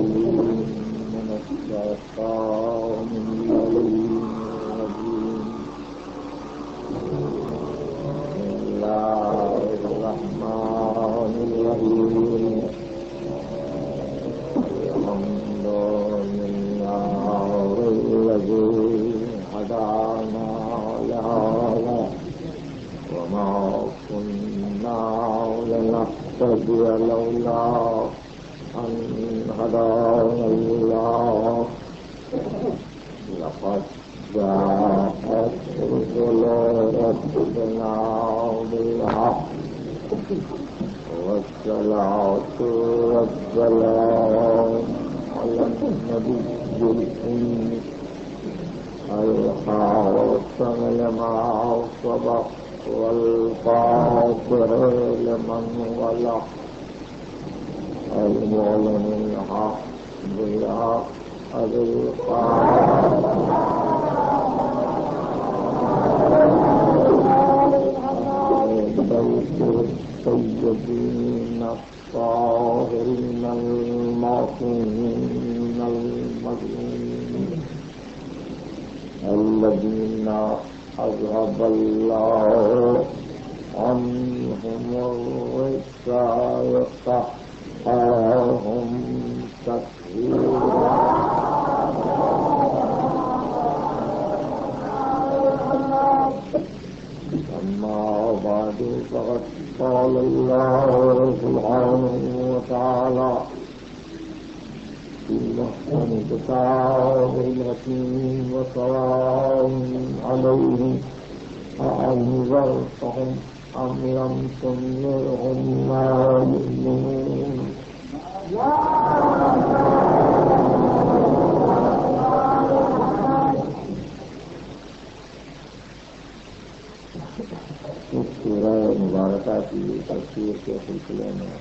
العليم من الشيطان اللعين الرجيم. بسم الله الرحمن الرحيم. الحمد لله الذي هدانا لهذا وما كنا لنهتدي لولا أن هدانا الله. لقد جاءت رسل ربنا بالحق والصلاة والسلام على النبي الأمي الخاتم لما سبق والفاتح لمن ولق المعلن الحق بالحق السيدين الطاهرين المعصومين المظلومين الذين أذهب الله عنهم الرجس وطهرهم تطهيرا. أما بعد فقد قال الله سبحانه وتعالى في محكم كتابه الحكيم وسواء عليهم أأنذرتهم أم لم تنذرهم لا يؤمنون. اس سورہ مبارکہ کی تفسیر کے سلسلے میں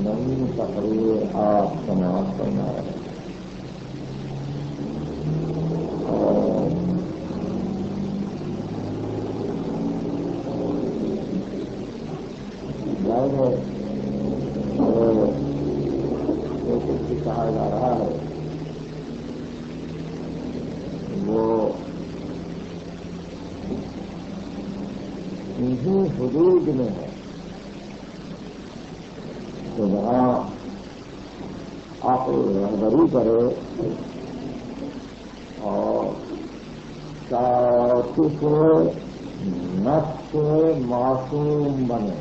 نئی تقریر آپ سماعت کرنا ہے اور جو کچھ کہا جا رہا ہے وہ انہی حدود میں ہے کہ جہاں آپ رہبری کرے اور شاطف نفس معصوم بنے.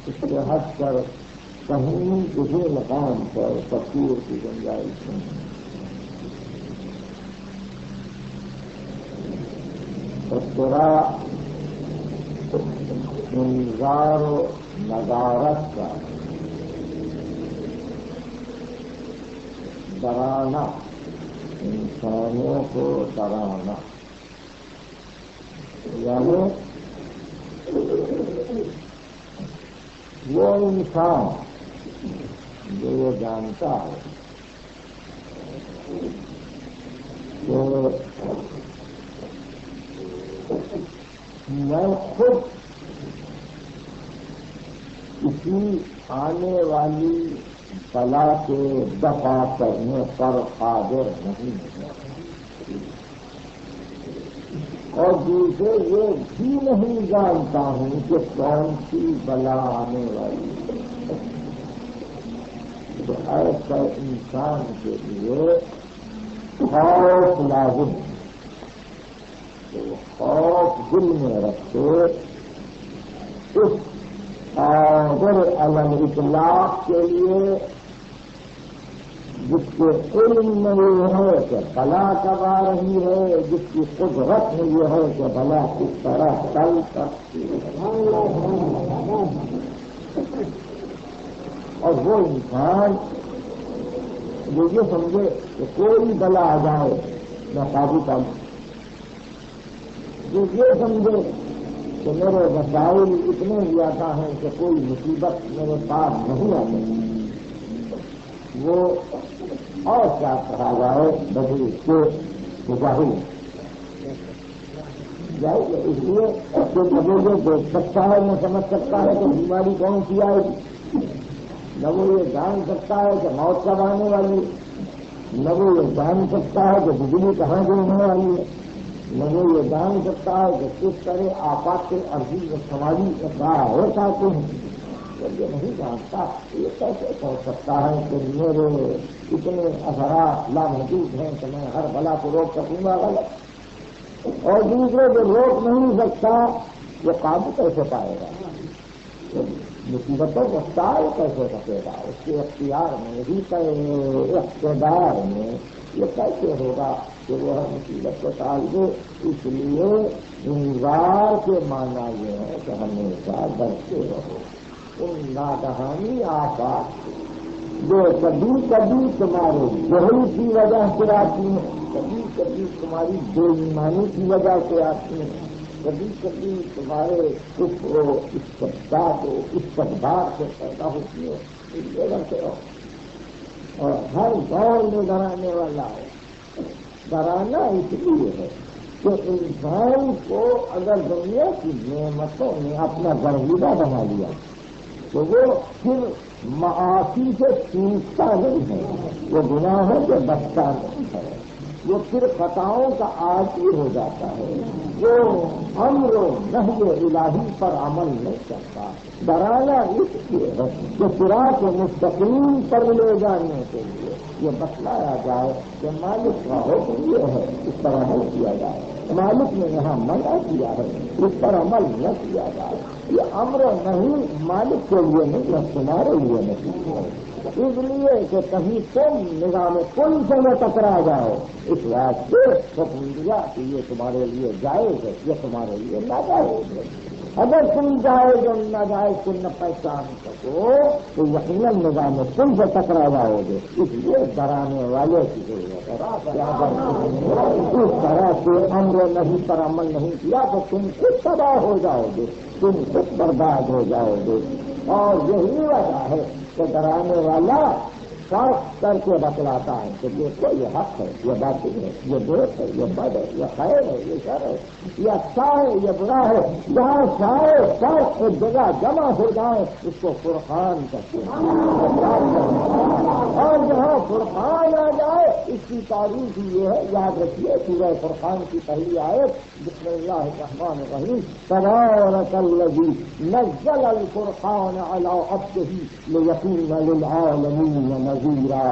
اس کے حد پر کہیں کسی مقام پر تفسیر کی گنجائش نہیں. تذکرہ انذار و نذارت کا ڈرانا، انسانوں کو ڈرانا، یعنی وہ انسان جو یہ جانتا ہے کہ میں خود کسی آنے والی بلا کے دفع کرنے پر قادر نہیں ہے، اور دوسرے یہ بھی نہیں جانتا ہوں کہ کون سی بلا آنے والی ہے. تو ایسا انسان کے لیے خوف لازم ہے. تو خوف دل میں رکھتے اس قادر علی الاطلاق کے لیے جس کے علم میں یہ ہے کہ بلا کب آ رہی ہے، جس کی قدرت میں یہ ہے کہ بلا کس طرح ٹل سکتی ہے. اور وہ انسان جو یہ سمجھے کہ کوئی بلا آ جائے میں قابو پاؤں، جو یہ سمجھے کہ میرے وسائل اتنے زیادہ ہیں کہ کوئی مصیبت میرے پاس نہیں آ سکتی، وہ اور کیا کہا جائے بدل کے مظاہر. اس لیے کہ نہ وہ یہ دیکھ سکتا ہے نہ سمجھ سکتا ہے کہ بیماری کون سی آئے گی، نہ وہ یہ جان سکتا ہے کہ موت کب آنے والی ہے، نہ وہ یہ جان سکتا ہے کہ بجلی کہاں سے ہونے والی ہے، نہ وہ یہ جان سکتا ہے کہ کس طرح آفات کے عرضی و سماجی ہوتا ہیں۔ جب یہ نہیں جانتا یہ کیسے پہنچ سکتا ہے کہ میرے اتنے اثرات لامحدود ہیں کہ میں ہر بلا کو روک سکوں گا غلط، اور دوسرے کو روک نہیں سکتا یہ قابو کیسے پائے گا، مصیبتوں کو ٹال کیسے سکے گا، اس کے اختیار میں ہی اقتدار میں یہ کیسے ہوگا کہ وہ ہر مصیبت کو ٹال دے۔ اس لیے انذار کے معنی یہ ہے کہ ہمیشہ ڈرتے رہو ان ناگہانی آفات جو کبھی کبھی تمہارے جہل کی وجہ سے آتی ہیں، کبھی کبھی تمہاری بے ایمانی کی وجہ سے آتی ہیں، کبھی کبھی تمہارے کفر و استبداد و استقبال سے پیدا ہوتی ہے، اس جگہ سے اور ہر دور میں ڈرانے والا ہے۔ ڈرانا اس لیے ہے کہ انسان کو اگر دنیا کی نعمتوں نے اپنا گرویدہ بنا لیا تو وہ پھر معاشی سے چوکتا نہیں ہے، وہ گناہوں سے بچتا نہیں ہے، وہ پھر خطاؤں کا عادی ہو جاتا ہے، وہ امر و نہی الہی پر عمل نہیں کرتا۔ ڈرانا اس لیے ہے کہ صراط مستقیم پر لے جانے کے لیے یہ بتلایا جائے کہ مالک کا حکم یہ ہے، اس پر عمل کیا جائے، مالک نے یہاں منع کیا ہے، اس پر عمل نہ کیا جائے۔ یہ امر نہیں مالک کے لیے نہیں، یہ تمہارے لیے نہیں ہے، اس لیے کہ کہیں تم نظام کل سے نہ ٹکرا جاؤ، اس واسطے حکم دیا کہ یہ تمہارے لیے جائز ہے، یہ تمہارے لیے ناجائز ہے۔ اگر تم جائز اور ناجائز کو نہ پہچان سکو تو یقیناً نظام کل سے ٹکرا جاؤ گے، اس لیے ڈرانے والے کی ضرورت ہے۔ اس طرح سے امر نہیں پر عمل نہیں کیا تو تم خود تباہ ہو جاؤ گے، تم خود برباد ہو جاؤ گے، اور یہی وجہ ہے کہ ڈرانے والا فرق کر کے بتلاتا ہے کہ دیکھو یہ حق ہے، یہ باطل ہے، یہ درست ہے، یہ بد ہے، یہ خیر ہے، یہ شر ہے، یہ اچھا ہے، یہ برا ہے۔ جہاں سارے فرق ایک جگہ جمع ہو جائیں اس کو فرقان کہتے ہیں، اور جہاں فرقان آ جائے اس کی تعریف یہ ہے، یاد رکھیے سورہ فرقان کی پہلی آیت بسم اللہ الرحمن الرحیم تبارک الذی نزل الفرقان علی عبدہ لیکون للعالمین نذیرا۔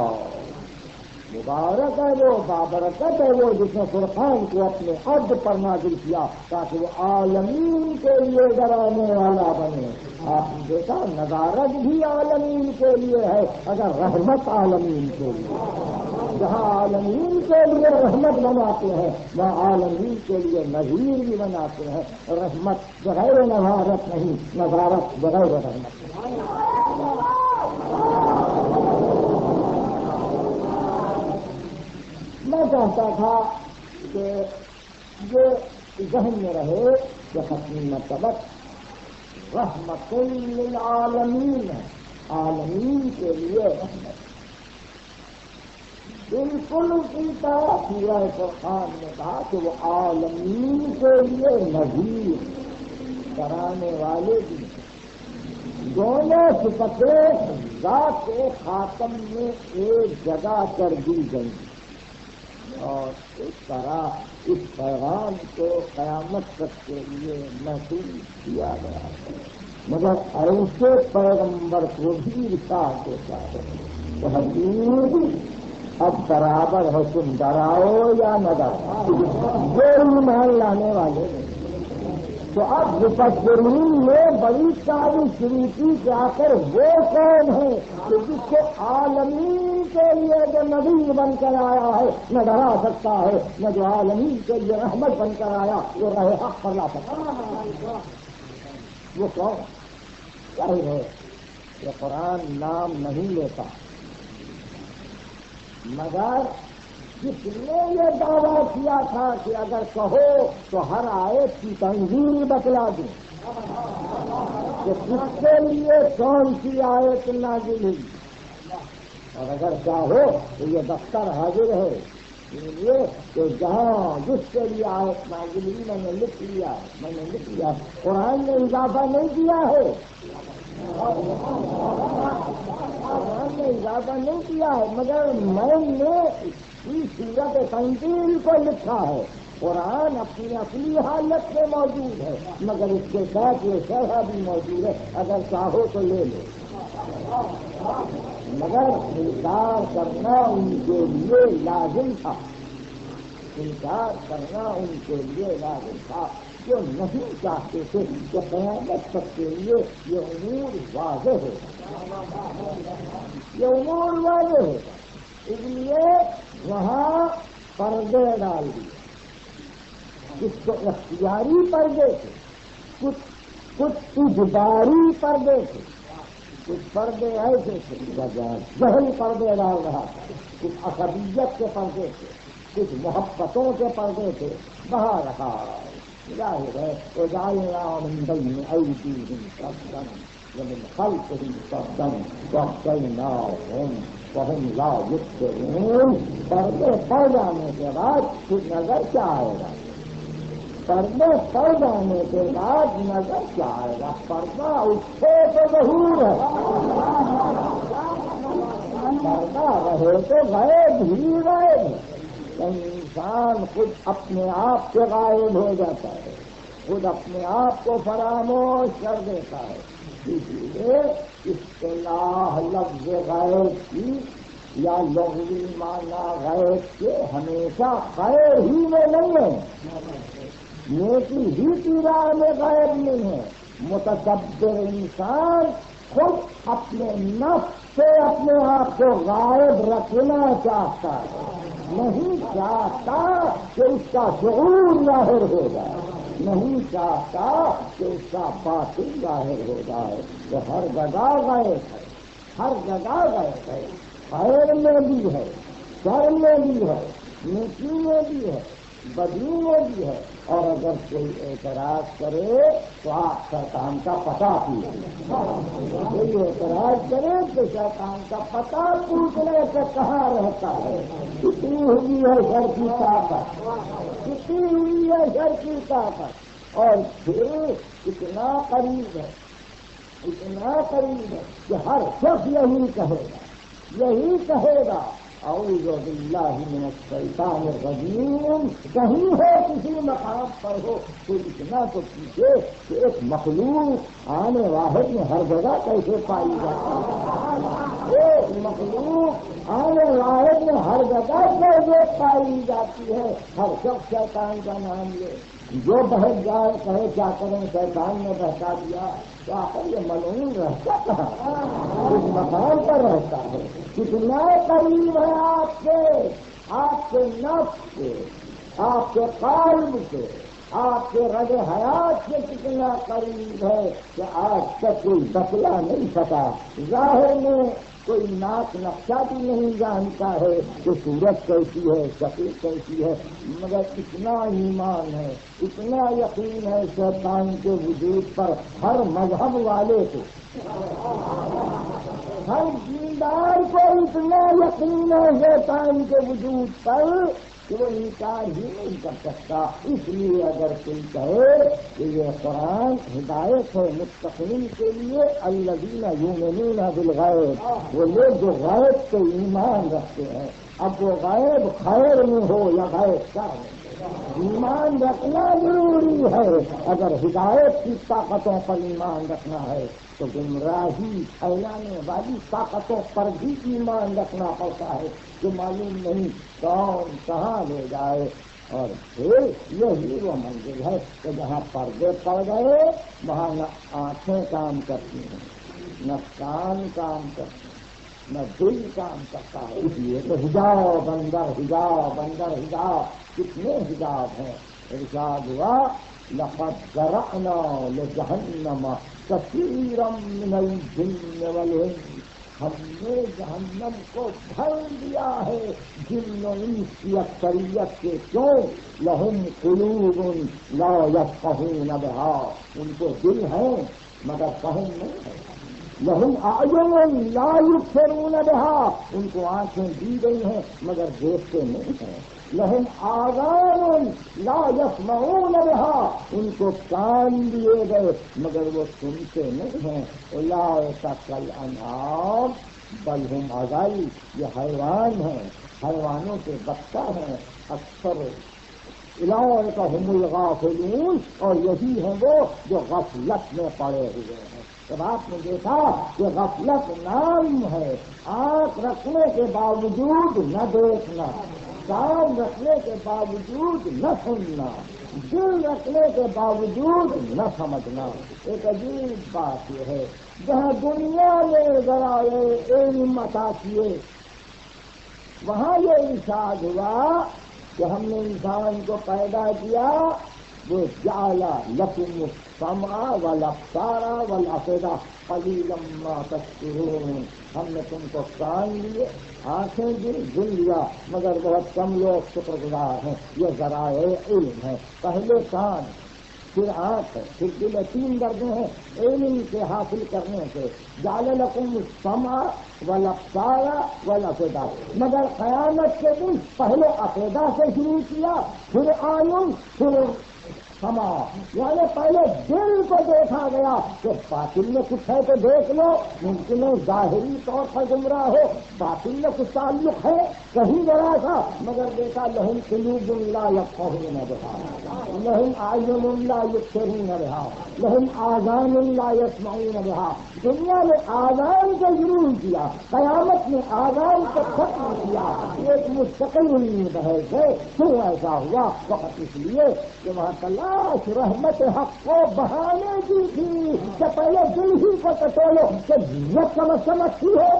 مبارک ہے وہ، بابرکت ہے وہ جس نے فرقان کو اپنے عبد پر نازل کیا تاکہ وہ عالمین کے لیے ڈرانے والا بنے۔ آپ نے دیکھا نظارت بھی عالمین کے لیے ہے، اگر رحمت عالمین کے لیے، جہاں عالمین کے لیے رحمت بناتے ہیں وہاں عالمین کے لیے نذیر بھی بناتے ہیں۔ رحمت بغیر نظارت نہیں، نظارت بغیر رحمت نہیں۔ میں چاہتا تھا کہ یہ ذہن میں رہے کہ ختم مرتبت رحمت للعالمین، عالمین کے لیے رحمت، بالکل اسی طرح سورہ فرقان نے کہا کہ وہ عالمین کے لیے نذیر، ڈرانے والے بھی۔ دونوں صفتیں ذات خاتم میں ایک جگہ کر دی گئی، اور اس طرح اس پیغام کو قیامت تک کے لیے محفوظ کیا گیا ہے، مگر ایسے پیغمبر کو بھی ارشاد ہوتا ہے تو حقیق اب برابر ہے، تم ڈراؤ یا نہ ڈراؤ، جو ایمان لانے والے ہیں۔ تو اب مفسرین نے بڑی ساری شروع کی کہ آخر وہ کون ہے کہ جس کو عالمین کے لیے جو نبی بن کر آیا ہے نہ ڈرا سکتا ہے، نہ جو عالمین کے لیے رحمت بن کر آیا وہ راہ حق پر لا سکتا ہے۔ وہ کون؟ ظاہر ہے کہ قرآن نام نہیں لیتا، مگر جس نے یہ دعویٰ کیا تھا کہ اگر کہو تو ہر آیت کی تنظیم بتلا دیں کہ کس کے لیے کون سی آیت نازل ہوئی، اور اگر چاہو تو یہ دفتر حاضر ہے لیے کہ جہاں جس کے لیے آیت نازل ہوئی میں نے لکھ لیا قرآن نے اضافہ نہیں کیا ہے، قرآن نے اضافہ نہیں کیا ہے، مگر میں نے اس صورت تنزیل کو لکھا ہے۔ قرآن اپنی اصلی حالت میں موجود ہے، مگر اس کے ساتھ یہ شرح بھی موجود ہے، اگر چاہو تو لے لو، مگر انکار کرنا ان کے لیے لازم تھا، انکار کرنا ان کے لیے لازم تھا، جو نہیں چاہتے تھے کہ قیامت تک کے لیے یہ امور واضح ہو، یہ امور واضح ہو، اس لیے وہاں پردے ڈال دیے، کچھ تو اختیاری پردے تھے، کچھ اجباری پردے تھے، کچھ پردے ایسے تھے ذہن پردے ڈال رہا تھا، کچھ عصبیت کے پردے تھے، کچھ محبتوں کے پردے تھے، بہا رہا ظاہر ہے وجعلنا من بین ایدیہم سدا ومن خلفہم سدا وأغشیناہم فہم لا یبصرون۔ پردے پڑ جانے کے بعد پھر نظر کیا آئے گا؟ پردے پڑ جانے کے بعد نظر کیا آئے گا؟ پردہ اٹھے تو ظہور ہے، پردہ رہے تو غائب ہی غائب ہے۔ انسان خود اپنے آپ سے غائب ہو جاتا ہے، خود اپنے آپ کو فراموش کر دیتا ہے، اس لیے اصطلاح لفظ غائب کی یا لغوی معنی غائب کے ہمیشہ خیر ہی میں نہیں ہے، نیکی ہی کی راہ میں غائب نہیں ہے۔ متکبر انسان خود اپنے نفس سے اپنے آپ کو غائب رکھنا چاہتا ہے، نہیں چاہتا کہ اس کا شعور ظاہر ہو جائے، نہیں چاہتا کہ اس کا باطن ظاہر ہو جائے، تو ہر جگہ غائب ہے، ہر جگہ غائب ہے، خیر میں بھی ہے، شر میں بھی ہے، نیکی میں بھی ہے، بدی میں بھی ہے، اور اگر کوئی اعتراض کرے تو آپ شیطان کا پتہ پوچھیں، کوئی اعتراض کرے تو شیطان کا پتہ پوچھنے سے کہاں رہتا ہے، کتنی ہوئی ہے شر کی طاقت، کتنی ہوئی ہے شر کی طاقت، اور پھر اتنا قریب ہے، اتنا قریب ہے کہ ہر شخص یہی کہے گا اعوذ باللہ من الشیطان الرجیم، کہیں ہو کسی مقام پر ہو تو اتنا تو پوچھے کہ ایک مخلوق آنے واحد میں ہر جگہ کیسے پائی جاتی ہے، ایک مخلوق آنے واحد میں ہر جگہ کیسے پائی جاتی ہے، ہر شخص شیطان کا نام لے، جو بہت جائے کہے کیا کریں شیطان نے بہتا دیا، کیا یہ ملعون رہتا کہاں، اس مقام پر رہتا ہے، کتنا قریب ہے آپ کے نفس سے، آپ کے قلب سے، آپ کے رگ حیات سے کتنا قریب ہے کہ آج تک کوئی بتلا نہیں سکا، ظاہر میں کوئی ناک نقشہ بھی نہیں جانتا ہے کہ صورت کیسی ہے، شکل کیسی ہے، مگر اتنا ایمان ہے، اتنا یقین ہے شیطان کے وجود پر ہر مذہب والے کو، ہر دیندار کو اتنا یقین ہے شیطان کے وجود پر کہ وہ انکار ہی نہیں کر سکتا۔ اس لیے اگر کوئی کہے کہ یہ قرآن ہدایت ہے متقین کے لیے، الذین یؤمنون بالغیب، وہ لوگ جو غیب پہ ایمان رکھتے ہیں، اب وہ غیب خیر میں ہو یا غیب شر میں، ایمان رکھنا ضروری ہے۔ اگر ہدایت کی طاقتوں پر ایمان رکھنا ہے تو گمراہی پھیلانے والی طاقتوں پر بھی ایمان رکھنا پڑتا ہے کہ معلوم نہیں کون کہاں لے جائے۔ اور پھر یہی وہ منزل ہے کہ جہاں پردے پڑ گئے وہاں نہ آنکھیں کام کرتی ہیں، نہ کان کام کرتے ہیں، نہ دل کام کرتا ہے، اس لیے تو حجاب اندر حجاب اندر حجاب، کتنے حجاب ہیں۔ ارشاد ہوا لقد ذرأنا لجہنم کثیرا من الجن والانس، ہم نے جہنم کو بھر دیا ہے جن و انس کی اکثریت سے، کیوں؟ لہم قلوب لا یفقہون بہا، ان کو دل ہیں مگر فہم نہیں ہے، لہم اعین لا یبصرون بہا، ان کو آنکھیں دی گئی ہیں مگر دیکھتے نہیں ہیں. لہم آذان لا یسمعون بہا، ان کو کان دیے گئے مگر وہ سنتے نہیں ہیں. اولئک کالانعام بل ہم اضل، یہ حیوان ہیں، حیوانوں سے بدتر ہیں. اکثر اولئک هم الغافلون، اور یہی ہیں وہ جو غفلت میں پڑے ہوئے ہیں. جب آپ نے دیکھا کہ غفلت نام ہے، آنکھ رکھنے کے باوجود نہ دیکھنا، کان رکھنے کے باوجود نہ سننا، دل رکھنے کے باوجود نہ سمجھنا. ایک عجیب بات یہ ہے، جہاں دنیا میں ذرائع علم عطا کیے وہاں یہ ارشاد ہوا کہ ہم نے انسان کو پیدا کیا، وہ جعل لکم السمع والابصار والافئدہ قلیلا ما تشکرون، ہم نے تم کو کان دیے، آنکھیں دی، دل دیا، مگر بہت کم لوگ شکر گزار ہیں. یہ ذرائع علم ہے، پہلے کان پھر آنکھ ہے پھر دل، 3 درجے ہیں علم کے حاصل کرنے سے. جعل لکم السمع والابصار والافئدہ، مگر قیامت کے دن پہلے افئدہ سے شروع کیا، پھر اعین، پھر سما، یعنی پہلے دل کو دیکھا گیا کہ باطن میں کچھ ہے تو دیکھ لو. ممکن ہے ظاہری طور پر گمراہ ہو، باطن میں کچھ تعلق ہے کہیں ذرا سا، مگر دیکھا لہم قلوب لا یفقہون بہا، لہم اعین لا یبصرون بہا، لہم آذان لا یسمعون بہا. دنیا میں آذان کو ضرور کیا، قیامت میں آذان کو ختم کیا. ایک مستقل بحث ہے. کیوں ایسا ہوا؟ وقت اس لیے کہ وہاں تلاش رحمت حق کو بہانے کی تھی کہ پہلے دل ہی کو ٹٹولو کہ ضرورت سمجھتی ہو،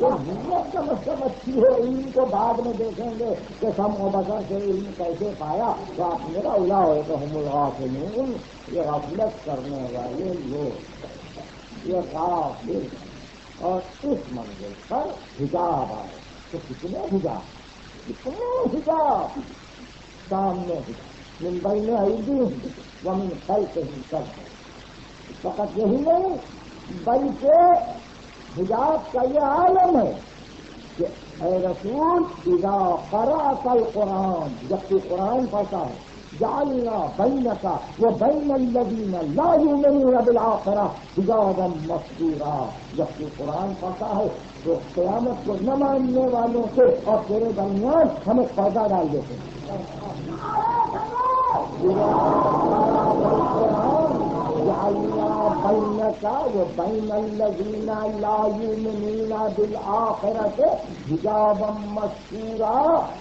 ضرورت سمجھتی ہو. علم کو بعد میں دیکھیں گے کہ سم و بصر سے علم کیسے پایا. تو آپ میرا اولا ہو تو ہم الغافلون، یہ غفلت کرنے والے لوگ، یہ غافل. اور اس منزل پر حجاب آئے تو کتنے حجاب، کتنے حجاب سامنے من بین ایدیہم ومن خلفہم سد. فقط یہی نہیں بلکہ حجاب کا یہ عالم ہے کہ اے رسول اذا قرأت القرآن، جب تو قرآن پڑھتا ہے، جعلنا بینک وبین الذین لا یؤمنون بالآخرہ حجابا مستورا. جب تو قرآن پڑھتا ہے تو قیامت کو نہ ماننے والوں سے اور تیرے درمیان ہم ایک پردہ ڈال دیتے ہیں. جعلنا بینک وبین الذین لا یؤمنون بالآخرۃ حجابا مستورا.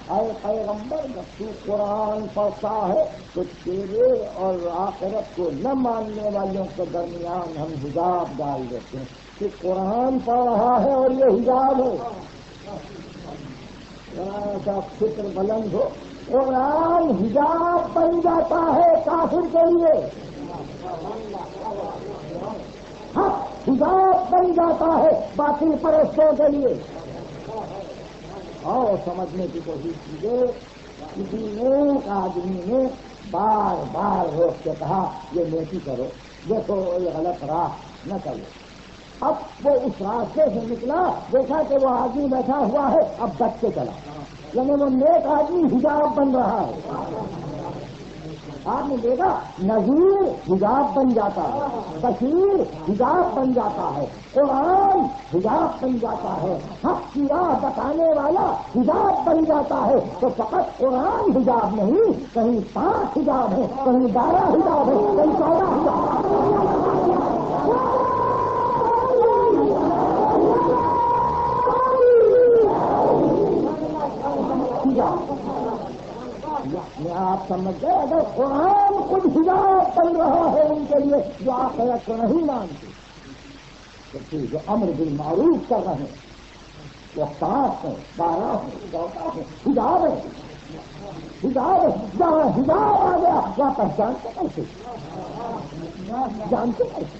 اے پیغمبر جب تو قرآن پڑھتا ہے تو تیرے اور آخرت کو نہ ماننے والوں کے درمیان ہم حجاب ڈال دیتے ہیں. کہ قرآن پڑھ رہا ہے اور یہ حجاب ہے. ایسا فکر بلند ہو، قرآن حجاب بن جاتا ہے کافر کے لیے، حق حجاب بن جاتا ہے باطل پرستوں کے لیے. اور سمجھنے کی کوشش کیجیے، کسی نیک آدمی نے بار بار روک کے کہا یہ نیکی کرو، دیکھو یہ غلط راہ نہ چلو. اب وہ اس راستے سے نکلا، دیکھا کہ وہ آدمی بیٹھا ہوا ہے، اب بچ کے چلا، یعنی وہ نیک آدمی حجاب بن رہا ہے. آپ نے دیکھا نذیر حجاب بن جاتا ہے، بشیر حجاب بن جاتا ہے، قرآن حجاب بن جاتا ہے، حق کی راہ بتانے والا حجاب بن جاتا ہے. تو فقط قرآن حجاب نہیں، کہیں 5 حجاب ہے، کہیں 12 حجاب ہے، کہیں 14 حجاب. میں آپ سمجھ گئے اگر قرآن خود حجاب بن رہا ہے ان کے لیے جو آخرت کو نہیں مانتے، تو پھر جو امر بالمعروف کر رہے ہیں وہ 5 ہیں، 12 ہیں، 14 ہیں، حجاب ہے. حجاب ہے. جہاں حجاب آ گیا وہاں پہچانتے کیسے، جانتے کیسے.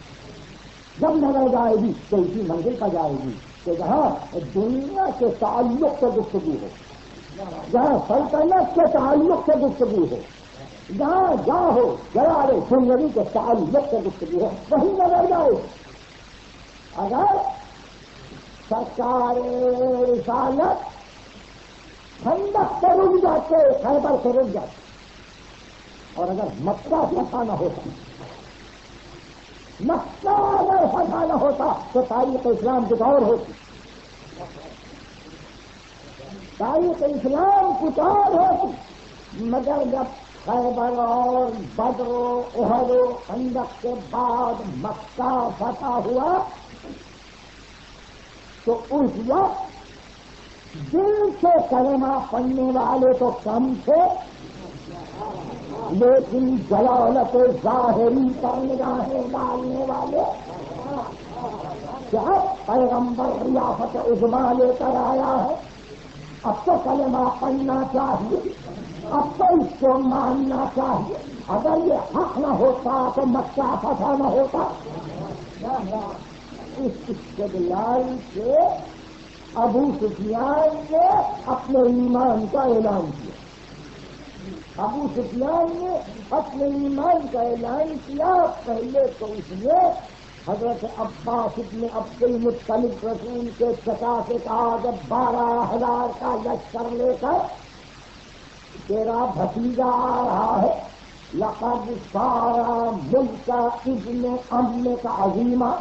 جب نظر جائے گی تو اسی منزل پر جائے گی کہ جہاں دنیا کے تعلق سے گفتگو ہو، جہاں سلطنت کے تعلق سے گفتگو ہو، جہاں جہاں ہو جلالے زندگی کے تعلق سے گفتگو ہے وہیں نظر جائے. اگر سرکار رسالت خندق سے رک جاتے خیبر سے رک جاتے اور اگر مکہ فتح نہ ہوتا مکہ اگر فتح نہ ہوتا تو تاریخ اسلام کچھ اور ہوتی. تاریخ اسلام کچھ اور ہوتی. مگر جب خیبر اور بدر و احد و خندق کے بعد مکہ فتح ہوا تو اس وقت دل سے کلمہ پڑھنے والے تو کم تھے لیکن جلالت ظاہری پر نگاہیں ڈالنے والے جب پیغمبر ریاست عظما لے کر آیا ہے اب تو کلمہ پڑھنا چاہیے, اب تو اس کو ماننا چاہیے. اگر یہ حق نہ ہوتا تو مکہ فتح نہ ہوتا. اس استدلال سے ابو سفیان نے اپنے ایمان کا اعلان کیا. ابو سفیان نے اپنے ایمان کا اعلان کیا. پہلے تو اس نے حضرت عباس ابن عبد المطلب رسول کے چچا سے کہا جب 12,000 کا لشکر لے کر تیرا بھتیجا آ رہا ہے لقد سارا ملک کا ابن امن کا عظیمہ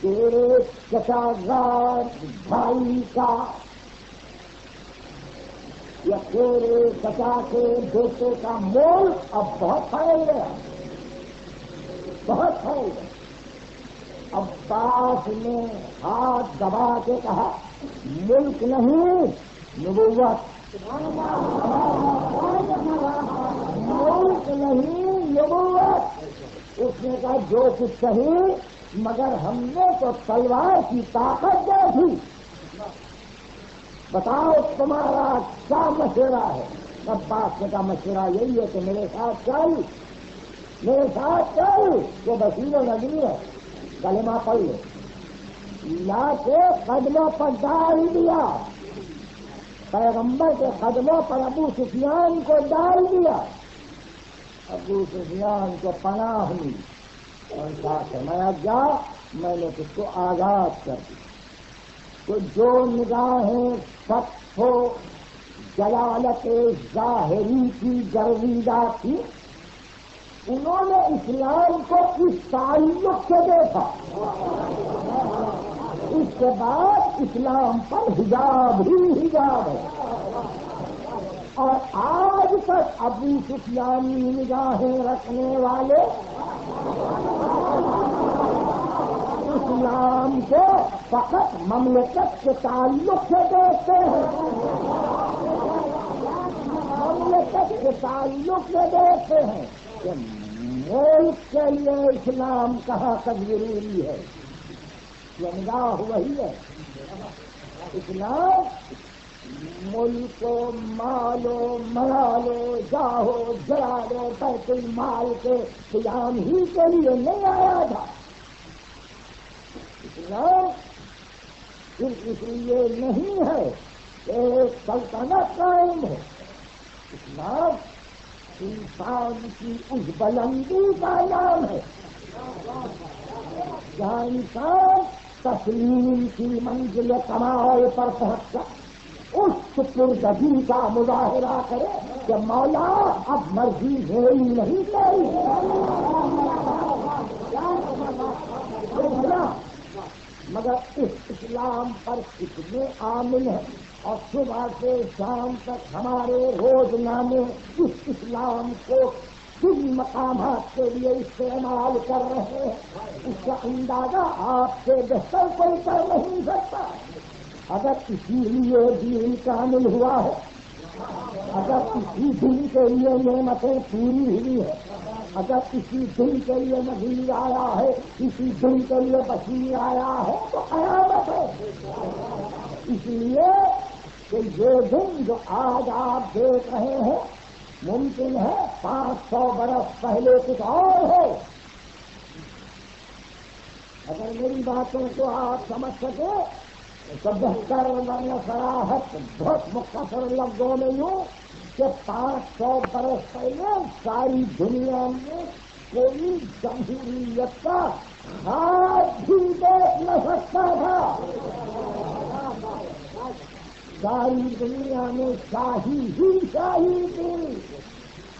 تیرے چچا زاد بھائی کا یا تیرے چچا کے بیٹے کا مول اب بہت پھیل گیا, بہت پھیل گیا. عباس نے ہاتھ دبا کے کہا ملک نہیں نبوت, ملک نہیں نبوت. اس نے کہا جو کچھ صحیح مگر ہم نے تو تلوار کی طاقت دے تھی, بتاؤ تمہارا کیا مشورہ ہے. عباس نے کہا مشورہ یہی ہے کہ میرے ساتھ چل, میرے ساتھ چل. وہ بشیر و نذیر ہے, کلمہ پڑھ لے. لا کے قدموں پر ڈال دیا, پیغمبر کے قدموں پر ابو سفیان کو ڈال دیا. ابو سفیان کو پناہ ملی اور کہا سمایا جا میں نے تجھ کو آزاد کر دی. تو جو نگاہیں فتح و جلالت ظاہری کی گرویدہ تھی انہوں نے اسلام کو اس تعلق سے دیکھا. اس کے بعد اسلام پر حجاب ہی حجاب ہے. اور آج تک ابو سفیانی نگاہیں رکھنے والے اسلام کو فقط مملکت کے تعلق سے دیکھتے ہیں, مملکت کے تعلق سے دیکھتے ہیں کہ ملک کے لیے اسلام کہاں تک ضروری ہے. یہ نگاہ وہی ہے. اسلام ملک و مالو ملالو جاہو جلالو بیت المال کے قیام ہی کے لیے نہیں آیا تھا. اسلام صرف اس لیے نہیں ہے کہ ایک سلطنت قائم ہو. اسلام انسان کی اس بلندی کا نام ہے جہاں انسان تسلیم کی منزل کمال پر پہنچ کر اس پرگتی کا مظاہرہ کرے کہ مولا اب مرضی میری نہیں تیری. مگر اس اسلام پر کتنے عامل ہیں اور صبح سے شام تک ہمارے روزنامے اس اسلام کو کن مقامات کے لیے استعمال کر رہے ہیں. اس کا اندازہ آپ سے بہتر کوئی کر نہیں سکتا. اگر اسی لیے دین کامل ہوا ہے, اگر اسی دن کے لیے نعمتیں پوری ہوئی ہے, اگر کسی دن کے لیے نذیر آیا ہے, کسی دن کے لیے بشیر آیا ہے تو قیامت ہے. اس لیے کہ یہ دن جو آج آپ دیکھ رہے ہیں ممکن ہے 500 برس پہلے کچھ اور ہو. اگر میری باتوں کو آپ سمجھ سکے تو بہتر ورنہ صراحت بہت مختصر لفظوں میں یوں کہ 500 برس پہلے ساری دنیا میں کوئی جمہوریت کا خواب بھی دیکھ نہ سکتا تھا. ساری دنیا میں شاہی ہی شاہی تھی.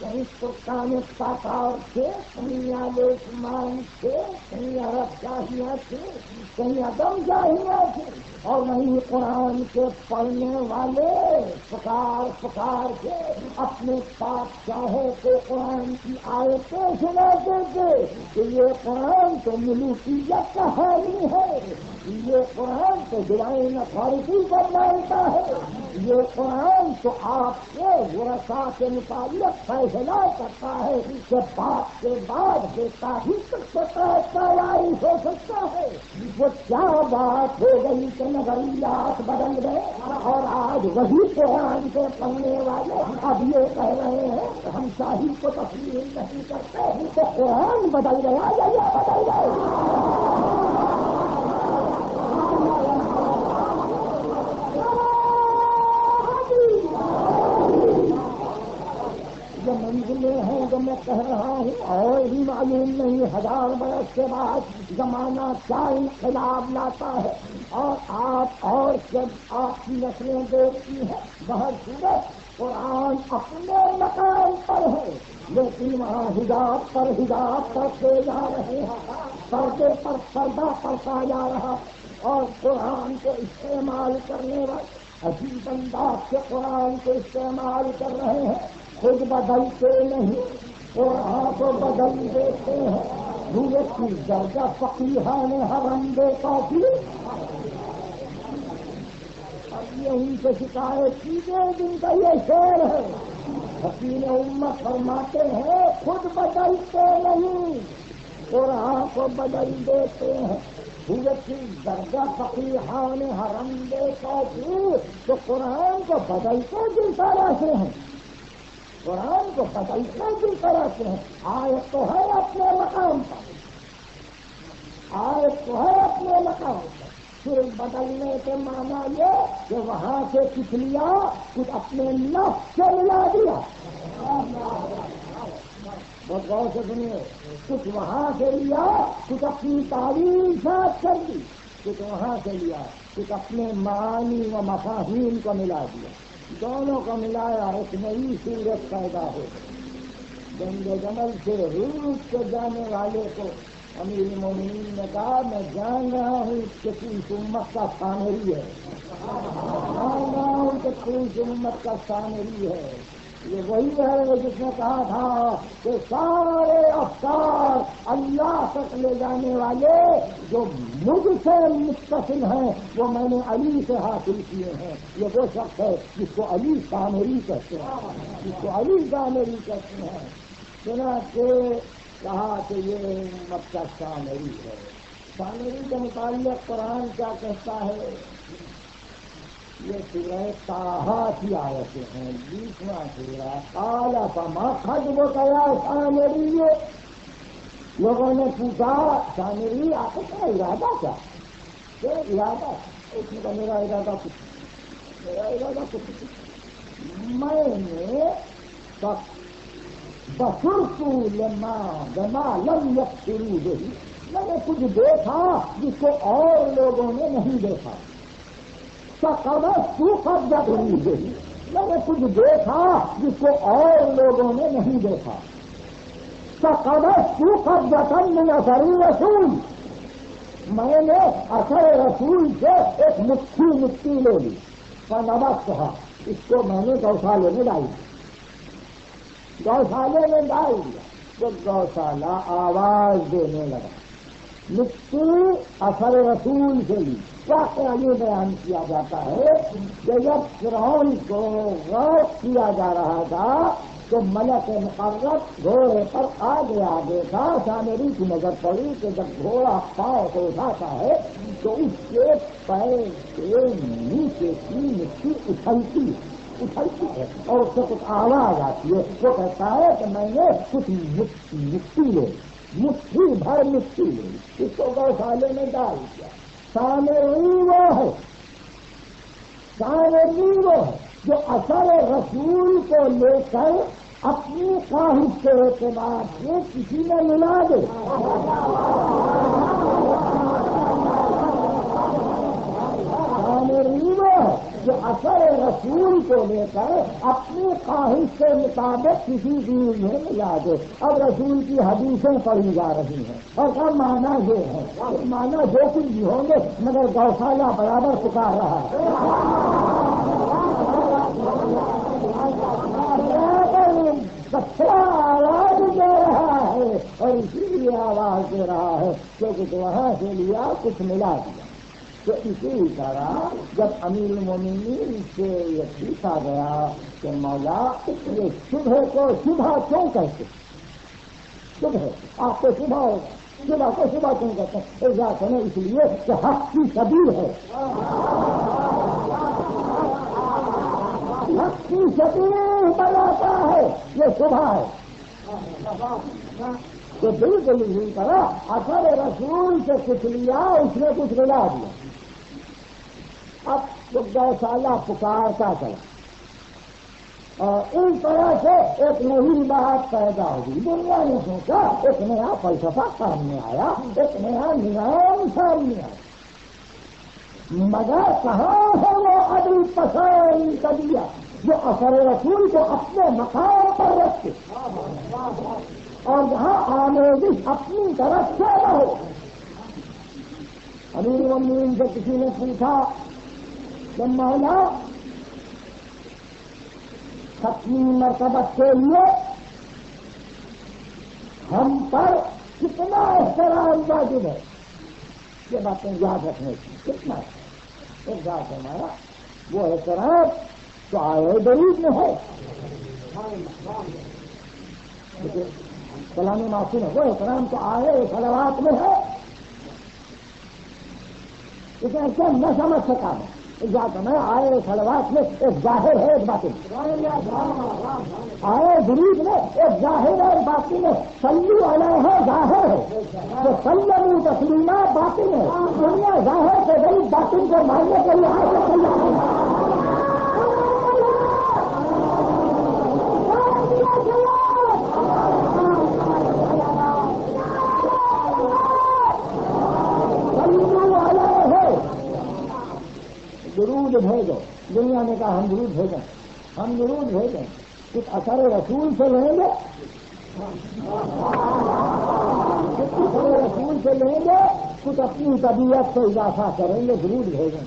کہیں ترکمانستان تھے، کہیں آسمان تھے، کہیں عرب شاہیاں تھے، کہیں عدم شاہیاں تھے، اور وہیں قرآن کے پڑھنے والے پکار کے اپنے بادشاہوں کو قرآن کی آیتیں سناتے تھے کہ یہ قرآن تو ملوکیت کا حامی ہے، یہ قرآن تو ڈیوائن اتھارٹی پر مانتا ہے، یہ قرآن تو آپ کے ورثاء کے مطابق فیصلہ کرتا ہے کہ باپ کے بعد بیٹا ہی تک وارث ہو سکتا ہے. وہ کیا بات ہو گئی کہ نظریات بدل گئے اور آج وہی قرآن کے پڑھنے والے اب یہ کہہ رہے ہیں کہ ہم شاہی کو تسلیم نہیں کرتے تو قرآن بدل گیا یا یہ بدل گئے. جو منزلیں ہیں جو میں کہہ رہا ہوں اور ہی معلوم نہیں 1000 برس کے بعد زمانہ کیا انقلاب لاتا ہے، اور آپ اور جب آپ کی نسلیں دیکھتی ہیں بہت صورت قرآن اپنے مقام پر ہے، لیکن وہاں حجاب پر پڑھتے جا رہے ہیں، پردے پر پردہ پڑتا جا رہا، اور قرآن کو استعمال کرنے والے عجیب انداز سے قرآن کو استعمال کر رہے ہیں. خود بدلتے نہیں، قرآن کو بدل دیتے ہیں. رویت کی درجہ فقیہان حرم دیتا تھی. اب یہیں سے شکایت کی گئی جن کا یہ شعر ہے. حکیم امت فرماتے ہیں خود بدلتے نہیں، قرآن کو بدل دیتے ہیں. رویت کی درجہ فقیہان حرم دیتا تھی. تو قرآن کو بدلتے جن طرح سے ہیں، قرآن کو بدلتے کی طرح سے ہیں. آیت تو ہے اپنے مقام پر، آیت تو ہے اپنے مقام پر. صرف بدلنے کے معنی یہ کہ وہاں سے کچھ لیا، کچھ اپنے نفس سے ملا دیا. بہت غور سے سنیے، کچھ وہاں سے لیا، کچھ اپنی تعلیم ساتھ کر دی، کچھ وہاں سے لیا، کچھ اپنے معانی و مفاہیم کو ملا دیا. دونوں کو ملایا ایک نئی صورت پیدا ہو. جنگ جمل سے روس کے جانے والے کو امیر المومنین نے کہا میں جان رہا ہوں کہ تو امت کا سامری ہے، جان رہا ہوں کہ تو امت کا سامری ہے. یہ وہی ہے جس نے کہا تھا کہ سارے افکار اللہ تک لے جانے والے جو مجھ سے متصل ہیں وہ میں نے علی سے حاصل کیے ہیں. یہ وہ شخص ہے جس کو علی سامری کہتے ہیں، جس کو علی سامری کہتے ہیں. سنا کہ کہا کہ یہ امت کا سامری ہے. سامری کے متعلق قرآن کیا کہتا ہے؟ یہ سورہ طٰہٰ کی آیتیں ہیں. 20واں سورہ. قال فما خطبك يا سامری. لوگوں نے پوچھا سامری آپ کا ارادہ کیا؟ ارادہ اس میں میرا ارادہ کچھ، میرا ارادہ کچھ. میں نے بصرت بما لم يبصروا به. میں نے کچھ دیکھا جس کو اور لوگوں نے نہیں دیکھا. تو قبضہ ہوئی گئی. میں نے کچھ دیکھا جس کو اور لوگوں نے نہیں دیکھا. تو قبضہ من اثر رسول. میں نے اثر رسول سے ایک مٹھی لے لی. فنبت کہا اس کو میں نے گوشالے میں ڈال دیا. گوشالے میں ڈال دیا تو گوشالہ آواز دینے لگا. مٹھی اثر رسول سے لی. واقعہ یہ بیان کیا جاتا ہے کہ جب فرعون کو غوث کیا جا رہا تھا تو ملک مقرب گھوڑے پر آگے تھا. سامری کی نظر پڑی کہ جب گھوڑا پاؤں کو اٹھاتا ہے تو اس کے پیر کے نیچے کی مٹی اچھلتی ہے اور اس سے کچھ آواز آتی ہے. وہ کہتا ہے کہ میں نے کچھ مٹی لے، مٹھی بھر مٹی لے، اس کو گوشالے میں ڈال دیا. سامری وہ ہے جو اثر رسول کو لے کر اپنی خواہش کے اعتبار سے کسی نے ملا دے. جو اثر رسول کو لے کر اپنی خواہش کے مطابق کسی چیز میں ملا دے. اب رسول کی حدیثیں پڑھی جا رہی ہیں اور کا معنی یہ ہے، معنی جو کچھ بھی ہوں گے مگر گوشالہ برابر پکار رہا ہے. آواز دے رہا ہے اور اسی لیے آواز دے رہا ہے کیونکہ وہاں سے لیا کچھ ملا دیا. تو اسی طرح جب امیر المومنین سے یہ پوچھا گیا کہ مولا یہ شبہ کو شبہ کیوں کہتے؟ شبہ آپ کو شبہ ہوگا، شبہ کو شبہ کیوں کہتے ہیں؟ اس لیے کہ حق کی سبیل ہے، حق کی سبیل بناتا ہے، یہ شبہ ہے. تو بالکل اسی طرح اثر رسول سے کچھ لیا، اس نے کچھ ملا دیا. اب گوشالہ پکارتا چلا اور اس طرح سے ایک نئی بات پیدا ہوگی. دنیا نے سوچا ایک نیا فلسفہ سامنے آیا، ایک نیا نظام سامنے آیا، مگر کہاں ہے وہ عدل پسند طبیعت جو اثر رسول کو اپنے مقام پر رکھے اور جہاں آمیزش اپنی طرف سے نہ ہو. امیر المومنین سے کسی نے پوچھا کہ مولا ختمی مرتبہ کے لیے ہم پر کتنا احترام واجب ہے؟ یہ باتیں یاد رکھنے کی کتنا ایک بات ہمارا وہ احترام تو آئے درود میں ہے، کلام معصوم ہے، وہ احترام تو آئے صلوات میں ہے. لیکن ایسا نہ سمجھ سکا میں میں آئے صلوات میں ایک ظاہر ہے ایک باطن، آئے درود میں ایک ظاہر ہے ایک باطن ہے. صلو علیہ ہے ظاہر ہے، تو سلموا تسلیما باطن ہے. دنیا ظاہر سے غریب باطن کو ماننے کے لیے آئے درود بھیجو. دنیا نے کہا ہم درود بھیجیں، ہم درود بھیجیں، کچھ اثر رسول سے لیں گے، کچھ اثر رسول سے لیں گے، کچھ اپنی طبیعت سے اضافہ کریں گے، درود بھیجیں.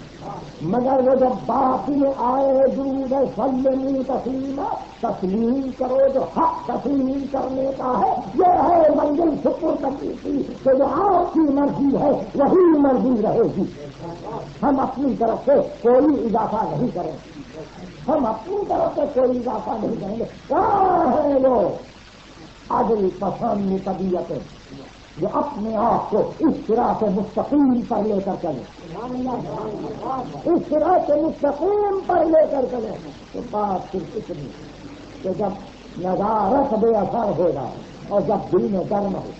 مگر وہ جب باقی میں آئے درود ہے سلموا تسلیما، تسلیم کرو جو حق تسلیم کرنے کا ہے. یہ ہے منزل شکر کرنے کی کہ جو آپ کی مرضی ہے وہی مرضی رہے گی. ہم اپنی طرف سے کوئی اضافہ نہیں کریں گے، ہم اپنی طرف سے کوئی اضافہ نہیں کریں گے. کہاں ہے وہ عدل پسند طبیعتیں جو اپنے آپ کو اس طرح سے مستقیم پر لے کر چلے، اس طرح سے مستقیم پر لے کر چلے؟ تو بات صرف اتنی کہ جب نظارت بے اثر ہوگا اور جب دل میں گرم ہو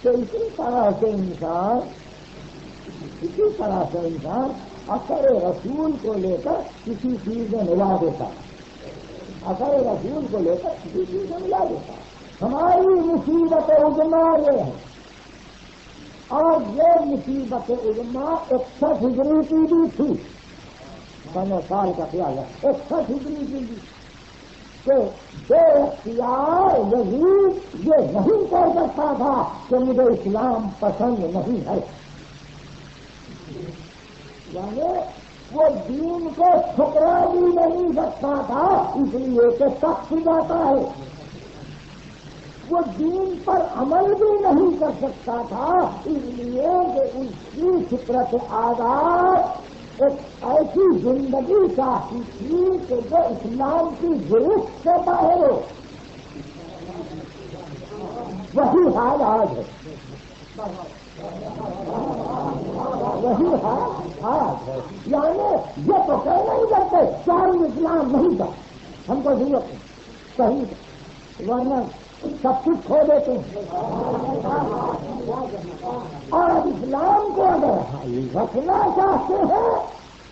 تو اسی طرح سے انسان اثر رسول کو لے کر کسی چیز میں ملا دیتا، اثر رسول کو لے کر کسی چیز میں ملا دیتا. ہماری مصیبت عظما یہ ہے، اور یہ مصیبت عظما 61 ہجری کی بھی تھی، 15 سال کا خیال ہے 61 ہجری کی بھی، کہ بے اختیار یزید یہ نہیں کہہ سکتا تھا کہ مجھے اسلام پسند نہیں ہے. یعنی وہ دین کو ٹھکرا بھی نہیں سکتا تھا اس لیے کہ سخت جاتا ہے. وہ دین پر عمل بھی نہیں کر سکتا تھا اس لیے کہ اس کی فطرت آزاد ایک ایسی زندگی چاہتی تھی کہ جو اسلام کی گرفت سے باہر ہو. وہی حال آج ہے، وہی حال آج ہے. یعنی یہ تو کہنا ہی کرتے چار اسلام نہیں تھا، ہم کو ضرورت نہیں، صحیح ورنہ سب کچھ کھو دیتے ہیں. اور اب اسلام کو اگر رکھنا چاہتے ہیں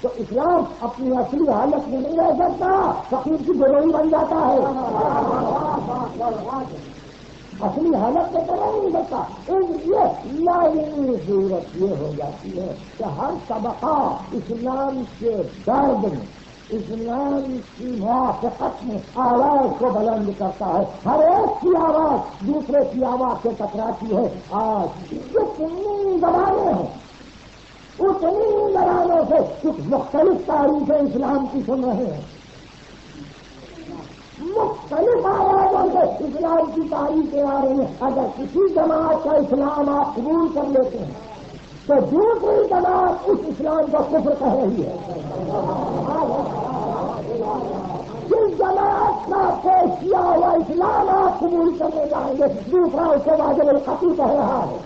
تو اسلام اپنی اصلی حالت میں نہیں رہ سکتا، فقیر کی گروہی بن جاتا ہے، اصلی حالت میں تو نہیں سکتا۔ اس لیے لازمی ضرورت یہ ہو جاتی ہے کہ ہر طبقہ اسلام کے درد میں، اسلام کی موافقت میں آواز کو بلند کرتا ہے، ہر ایک کی آواز دوسرے کی آواز سے ٹکراتی ہے۔ آج جتنی زبانیں ہیں اتنی زبانوں سے کچھ مختلف تاریخیں اسلام کی سن رہے ہیں، مختلف آوازوں سے اسلام کی تاریخیں آ رہی ہیں۔ اگر کسی جماعت کا اسلام آپ قبول کر لیتے ہیں تو دوسری جماعت اس اسلام کا کفر کہہ رہی ہے۔ جس جماعت کا پیش کیا ہوا اسلام آپ قبول کرنے جائیں گے، دوسرا اسے واجب القتل کہہ رہا ہے۔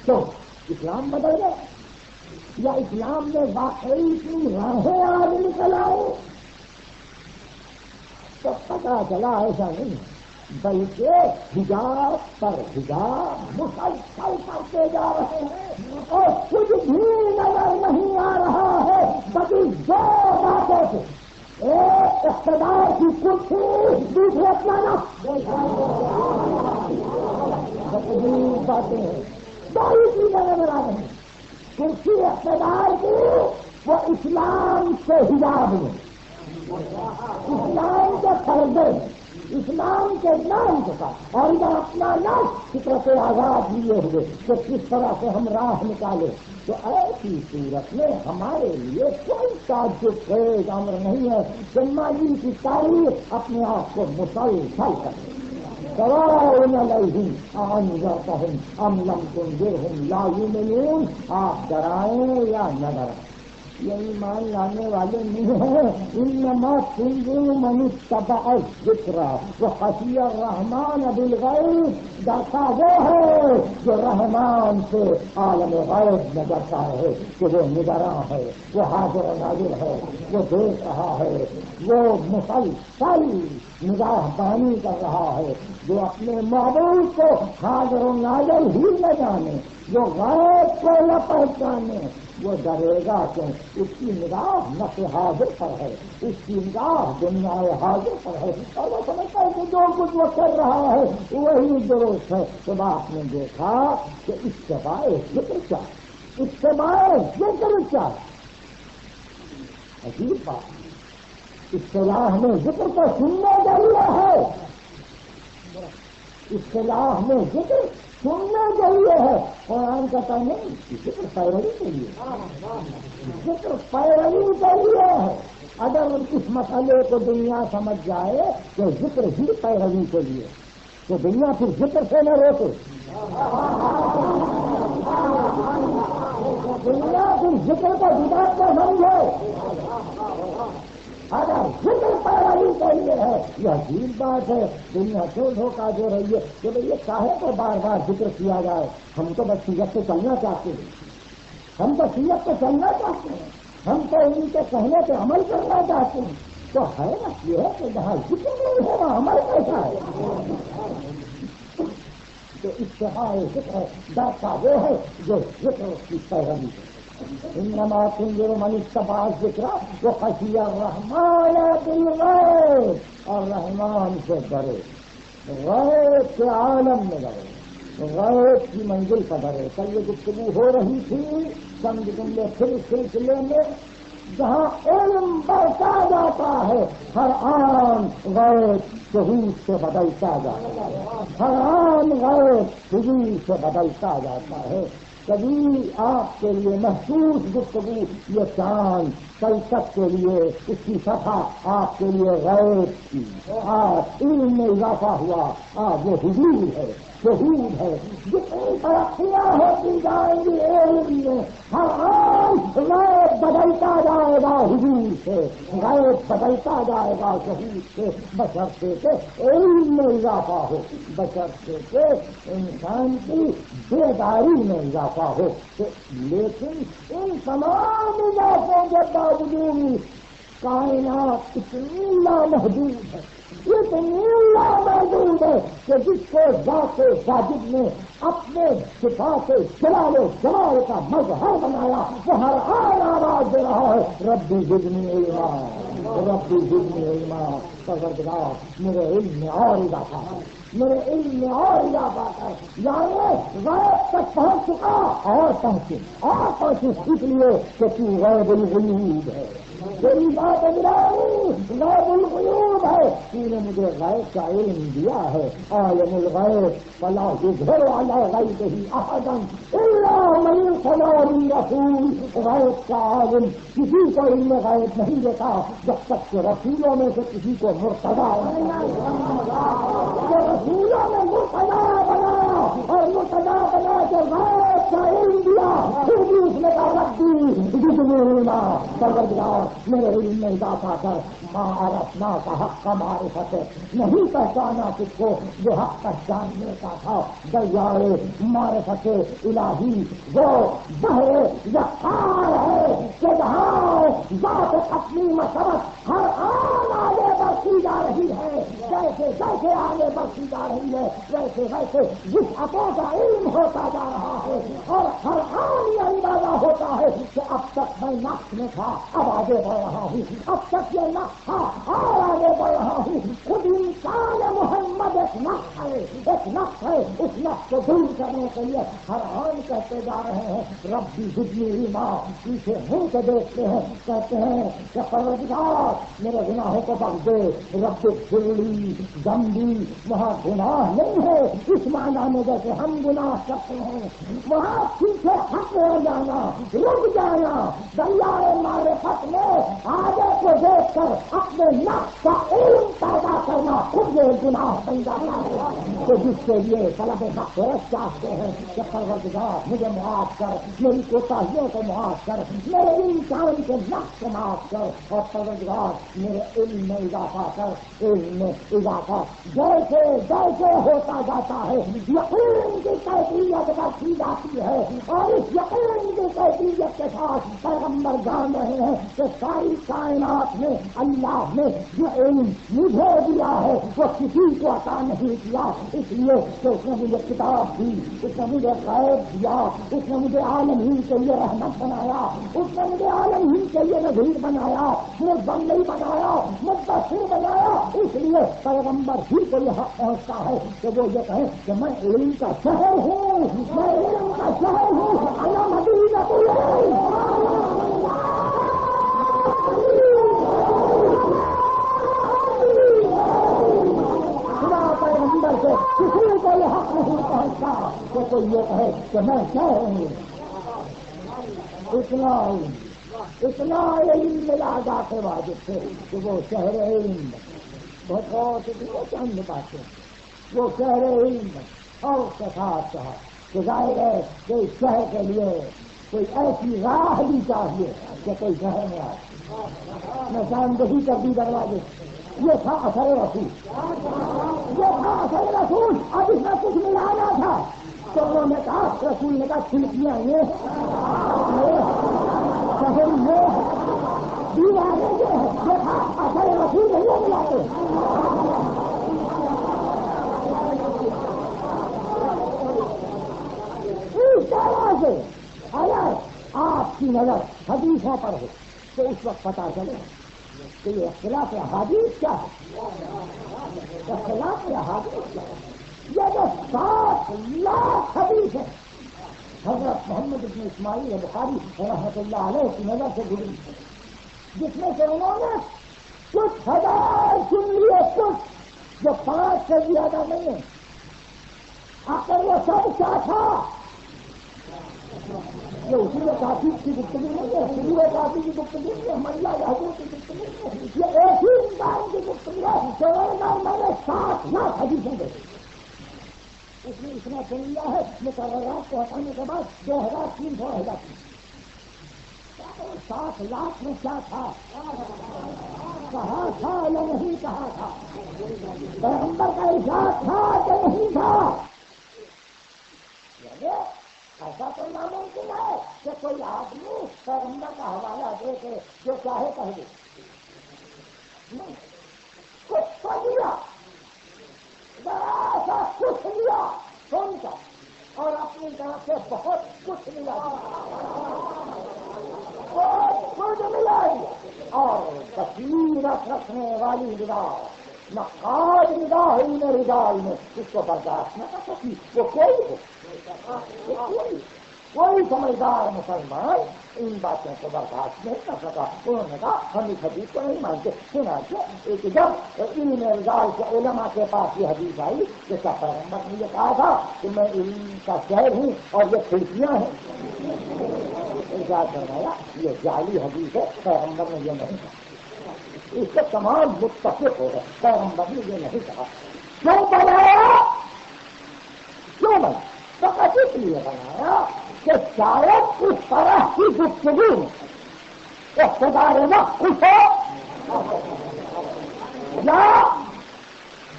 تو اسلام بدل گئے یا اسلام میں واقعی اتنی راہیں آج نکل آئے؟ تو پتا چلا ایسا نہیں، بلکہ حجاب پر حجاب مسلسل کرتے جا رہے ہیں اور کچھ بھی نظر نہیں آ رہا ہے، بلکہ دو باتوں سے، ایک اقتدار کی کرسی، دوسرے اپنا باتیں ہیں، دو ہی چیزیں نظر آ رہی ہیں۔ کرسی اقتدار کی وہ اسلام سے حجاب میں، اسلام کے پردے، اسلام کے نام کے ساتھ، اور ادھر اپنا نام فطرت آزاد لیے ہوئے کہ کس طرح سے ہم راہ نکالے۔ تو ایسی صورت میں ہمارے لیے کوئی تعجب خیز امر نہیں ہے کہ ماضی کی تاریخ اپنے آپ کو مسلسل کرے۔ سواء علیہم انذرتہم ام لم تنذرہم لا یؤمنون، آپ ڈرائیں یا نہ ڈرائیں، یہ ایمان لانے والے نہیں ہیں۔ انما تنذر من اتبع الذکر وخشی الرحمن بالغیب، ڈرتا وہ ہے جو رحمان سے عالم غیب میں ڈرتا ہے کہ وہ نگراں ہے، وہ حاضر و ناظر ہے، وہ دیکھ رہا ہے، وہ مسلسل نگاہ بانی کر رہا ہے، جو اپنے معبود کو حاضر و ناظر ہی نہ جانے، جو غیب کو نہ پہچانے، وہ ڈرے گا کیوں؟ اس کی نگاہ نفس حاضر پر ہے، اس کی نگاہ دنیا حاضر پر ہے، اور وہ سمجھتا ہے کہ جو کچھ وہ کر رہا ہے وہی درست ہے۔ تو آپ نے دیکھا کہ اتباع ذکر کیا، اتباع ذکر کیا، عجیب بات، اصطلاح میں ذکر تو سننے ضرور ہے، اصطلاح میں ذکر سننے کے لیے ہے، قرآن کہتا نہیں، ذکر پیروی کے لیے، ذکر پیروی کے لیے ہے۔ اگر اس مسئلے کو دنیا سمجھ جائے کہ ذکر ہی پیروی کے لیے، تو دنیا پھر ذکر سے نہ روکے، دنیا پھر ذکر کو بدعت کو سمجھے۔ اگر ذکر پیروی کے لیے ہے، یہ عجیب بات ہے، دنیا کیوں دھوکہ دے رہی ہے کہ بھئی یہ چاہے تو بار بار ذکر کیا جائے، ہم تو بس سیرت پہ چلنا چاہتے ہیں، ہم تو سیرت پہ چلنا چاہتے ہیں، ہم تو ان کے کہنے پہ عمل کرنا چاہتے ہیں۔ تو ہے نا یہ ہے کہ جہاں ذکر نہیں ہے وہاں عمل کیسا ہے؟ تو اتباع ذکر ڈرتا وہ ہے جو ذکر کی پیروی ہے۔ انما تنذر من اتبع الذکر وخشی الرحمن بالغیب، اور رحمان سے ڈرے، غیب کے عالم میں ڈرے، غیب کی منزل پر ڈرے۔ کل یہ گفتگو ہو رہی تھی چند جملے پھر سلسلے میں، جہاں علم بڑھتا جاتا ہے ہر آن غیب شہود سے بدلتا جاتا ہے، ہر آن غیب شہود سے بدلتا جاتا ہے۔ کبھی آپ کے لیے محسوس گفتگو یہ چاند کل تک کے لیے اس کی صفحہ آپ کے لیے غیب کی، آج علم میں اضافہ ہوا، آج وہ حضور ہے، شہود ہے۔ جتنی ترقیاں ہوتی جائیں گی علم میں، ہر آج غیب بدلتا جائے گا حضور سے، غیب بدلتا جائے گا شہود سے، بشرطے کہ علم میں اضافہ ہو، بشرطے کہ انسان کی بیداری میں اضافہ ہو۔ لیکن ان تمام اضافوں کے باوجود کائنات اتنی لامحدود ہے، اتنی اللہ موجود ہے کہ جس کو ذات واجب نے اپنے صفات جلال و جمال کا مظہر بنایا وہ ہر آن آواز دے رہا ہے ربی زدنی علما، ربی زدنی علما۔ پروردگار میرے علم میں اور اضافہ ہے، میرے علم میں اور اضافہ ہے، یعنی غیب تک پہنچ چکا اور پہنچے اس لیے کہ تو غیب الغیوب ہے، تیری بات غیب الغیوب ہے، تو نے مجھے غیب کا علم دیا ہے۔ عالم الغیب فلا یظہر علی غیبہ احدا الا من ارتضی من رسول، غیب کا عالم کسی کو علم غیب نہیں دیتا جب تک کہ رسولوں میں سے کسی کو مرتضی رسولوں نے مرتضی بنایا اور مرتضی بنا کے غیب کا علم دیا، پھر بھی اس نے کہا ربی زدنی علما، پروردگار میرے علم میں اضافہ کر۔ ما عرفنا کا حق کا معرفت ہے، نہیں پہچانا تجھ کو جو حق پہچاننے کا تھا، دریائے معرفت الہی وہ بحر یقار ہے کہ جہاں ذات اپنی مسرت ہر آن آگے بڑھتی جا رہی ہے، جیسے جیسے آگے بڑھتی جا رہی ہے ویسے ویسے وسعتوں کا علم ہوتا جا رہا ہے، اور ہر آن یہ اندازہ ہوتا ہے کہ اب تک میں نقص میں تھا اب آگے بڑھ رہا ہوں، اب تک یہ نقص تھا اور آگے بڑھ رہا ہوں۔ خود انسان محمد ایک نقص ہے، ایک نقص ہے، اس نقص کو دور کرنے کے لیے ہر آن کہتے جا رہے ہیں ربی زدنی علما، پیچھے منہ سے دیکھتے ہیں کہتے ہیں کہ پروردگار میرے گناہوں کو بخش دے، رب اغفرلی ذنبی، وہاں گناہ نہیں ہے اس معنی میں جیسے ہم گناہ کرتے ہیں، وہاں پیچھے حق ہو جانا، رک جانا، دریائے معرفت میں آگے کو دیکھ کر اپنے نفس کا علم پیدا کرنا خود یہ گناہ بن جاتا ہے، تو جس کے لیے طلب مغفرت چاہتے ہیں کہ پروردگار مجھے معاف کر، میری کوتاہیوں کو معاف کر، میرے انسان کے نفس کو معاف کر، اور پروردگار میرے علم میں اضافہ کر، علم میں اضافہ جیسے جیسے ہوتا جاتا ہے یقین کی کیفیت بڑھتی جاتی ہے، اور اس یقین کی کیفیت کے ساتھ پیغمبر جان رہے ہیں کہ ساری کائنات میں اللہ نے جو علم مجھے دیا ہے وہ کسی کو عطا نہیں کیا، اس لیے کہ اس نے مجھے کتاب دی، اس نے مجھے غیب دیا، اس نے مجھے عالم ہی کے لیے رحمت بنایا، اس نے مجھے عالم ہی کے لیے نذیر بنایا، مزمل بنایا، مدثر بنایا، اس لیے پیغمبر ہی کو یہ حق پہنچتا ہے کہ وہ یہ کہیں کہ میں علم کا شہر ہوں، میں علم کا شہر ہوں، انا مدینہ پیغمبر سے کسی کو یہ حق نہیں پہنچتا کہ کوئی یہ کہے کہ میں شہر ہوں۔ اتنا علم ملا ذات واجب سے کہ وہ شہر علم بہت چند باتیں، وہ شہر علم اور اس کے ساتھ کہا کہ ظاہر ہے کہ اس شہر کے لیے کوئی ایسی راہ بھی چاہیے کہ کوئی شہر میں آئے، نشاندہی کر دی دروازے، یہ تھا اثر رسول، یہ تھا اثر رسول، اب اس میں کچھ ملانا تھا تو انہوں نے کہا، رسول نے کہا کھڑکیاں یہ شہر یہ دیواریں یہ تھا اثر رسول نہیں ملاتے۔ اس طرح سے اگر آپ کی نظر حدیثوں پر ہو تو اس وقت پتا چلے کہ یہ اختلاف احادیث کیا ہے، اختلاف احادیث کیا ہے۔ یہ جو 7 لاکھ حدیث ہے حضرت محمد بن اسماعیل بخاری رحمۃ اللہ علیہ کی نظر سے گزری، جس میں سے انہوں نے کچھ ہزار چن لیے، کچھ جو 5 سے زیادہ نہیں ہے، آخر وہ سب کیا تھا؟ یہ اسی میں کافی کی گفتگو نہیں ہے، اسی میں کافی کی گفتگو نہیں ہے، ملا یادوں کی گفتگو نہیں ہے، یہ ایک ہی انسان کی گفتگو ہے کہ میں نے 7 لاکھ حدیثیں دیکھی، اس نے چن لیا ہے مقررات کو ہٹانے کے بعد 2300 رہ جاتی، 7 لاکھ میں کیا تھا، کہا تھا یا نہیں کہا تھا، پیغمبر کا ارشاد تھا کہ نہیں تھا؟ ایسا تو ناممکن ہے کہ کوئی آدمی پیغمبر کا حوالہ دے کے جو چاہے کہہ دے، نہیں، کچھ صحیح ذرا سا کچھ لیا سن کر اور اپنی طرف سے بہت کچھ ملا بہت کچھ ملا اور بصیرت رکھنے والی نگاہ نقاد نگاہ ہی نے رجال میں اس کو برداشت نہ کر سکی وہ کوئی سمجھدار مسلمان ان باتوں کو برداشت نہیں کر سکا. انہوں نے کہا ہم اس حدیث کو نہیں مانتے. سنا جب علم رجال کے علماء کے پاس یہ حدیث آئی کہ کیا پیغمبر نے یہ کہا تھا کہ میں علم کا شہر ہوں اور یہ کھڑکیاں ہیں. ارشاد فرمایا یہ جعلی حدیث ہے, پیغمبر نے یہ نہیں کہا. اس سے تمام متفق ہو گئے, پیغمبر نے یہ نہیں کہا. کیوں بنایا؟ فقط اس لیے بنایا کہ شاید اس طرح کی گفتگو اقتدار وقت خوش ہو یا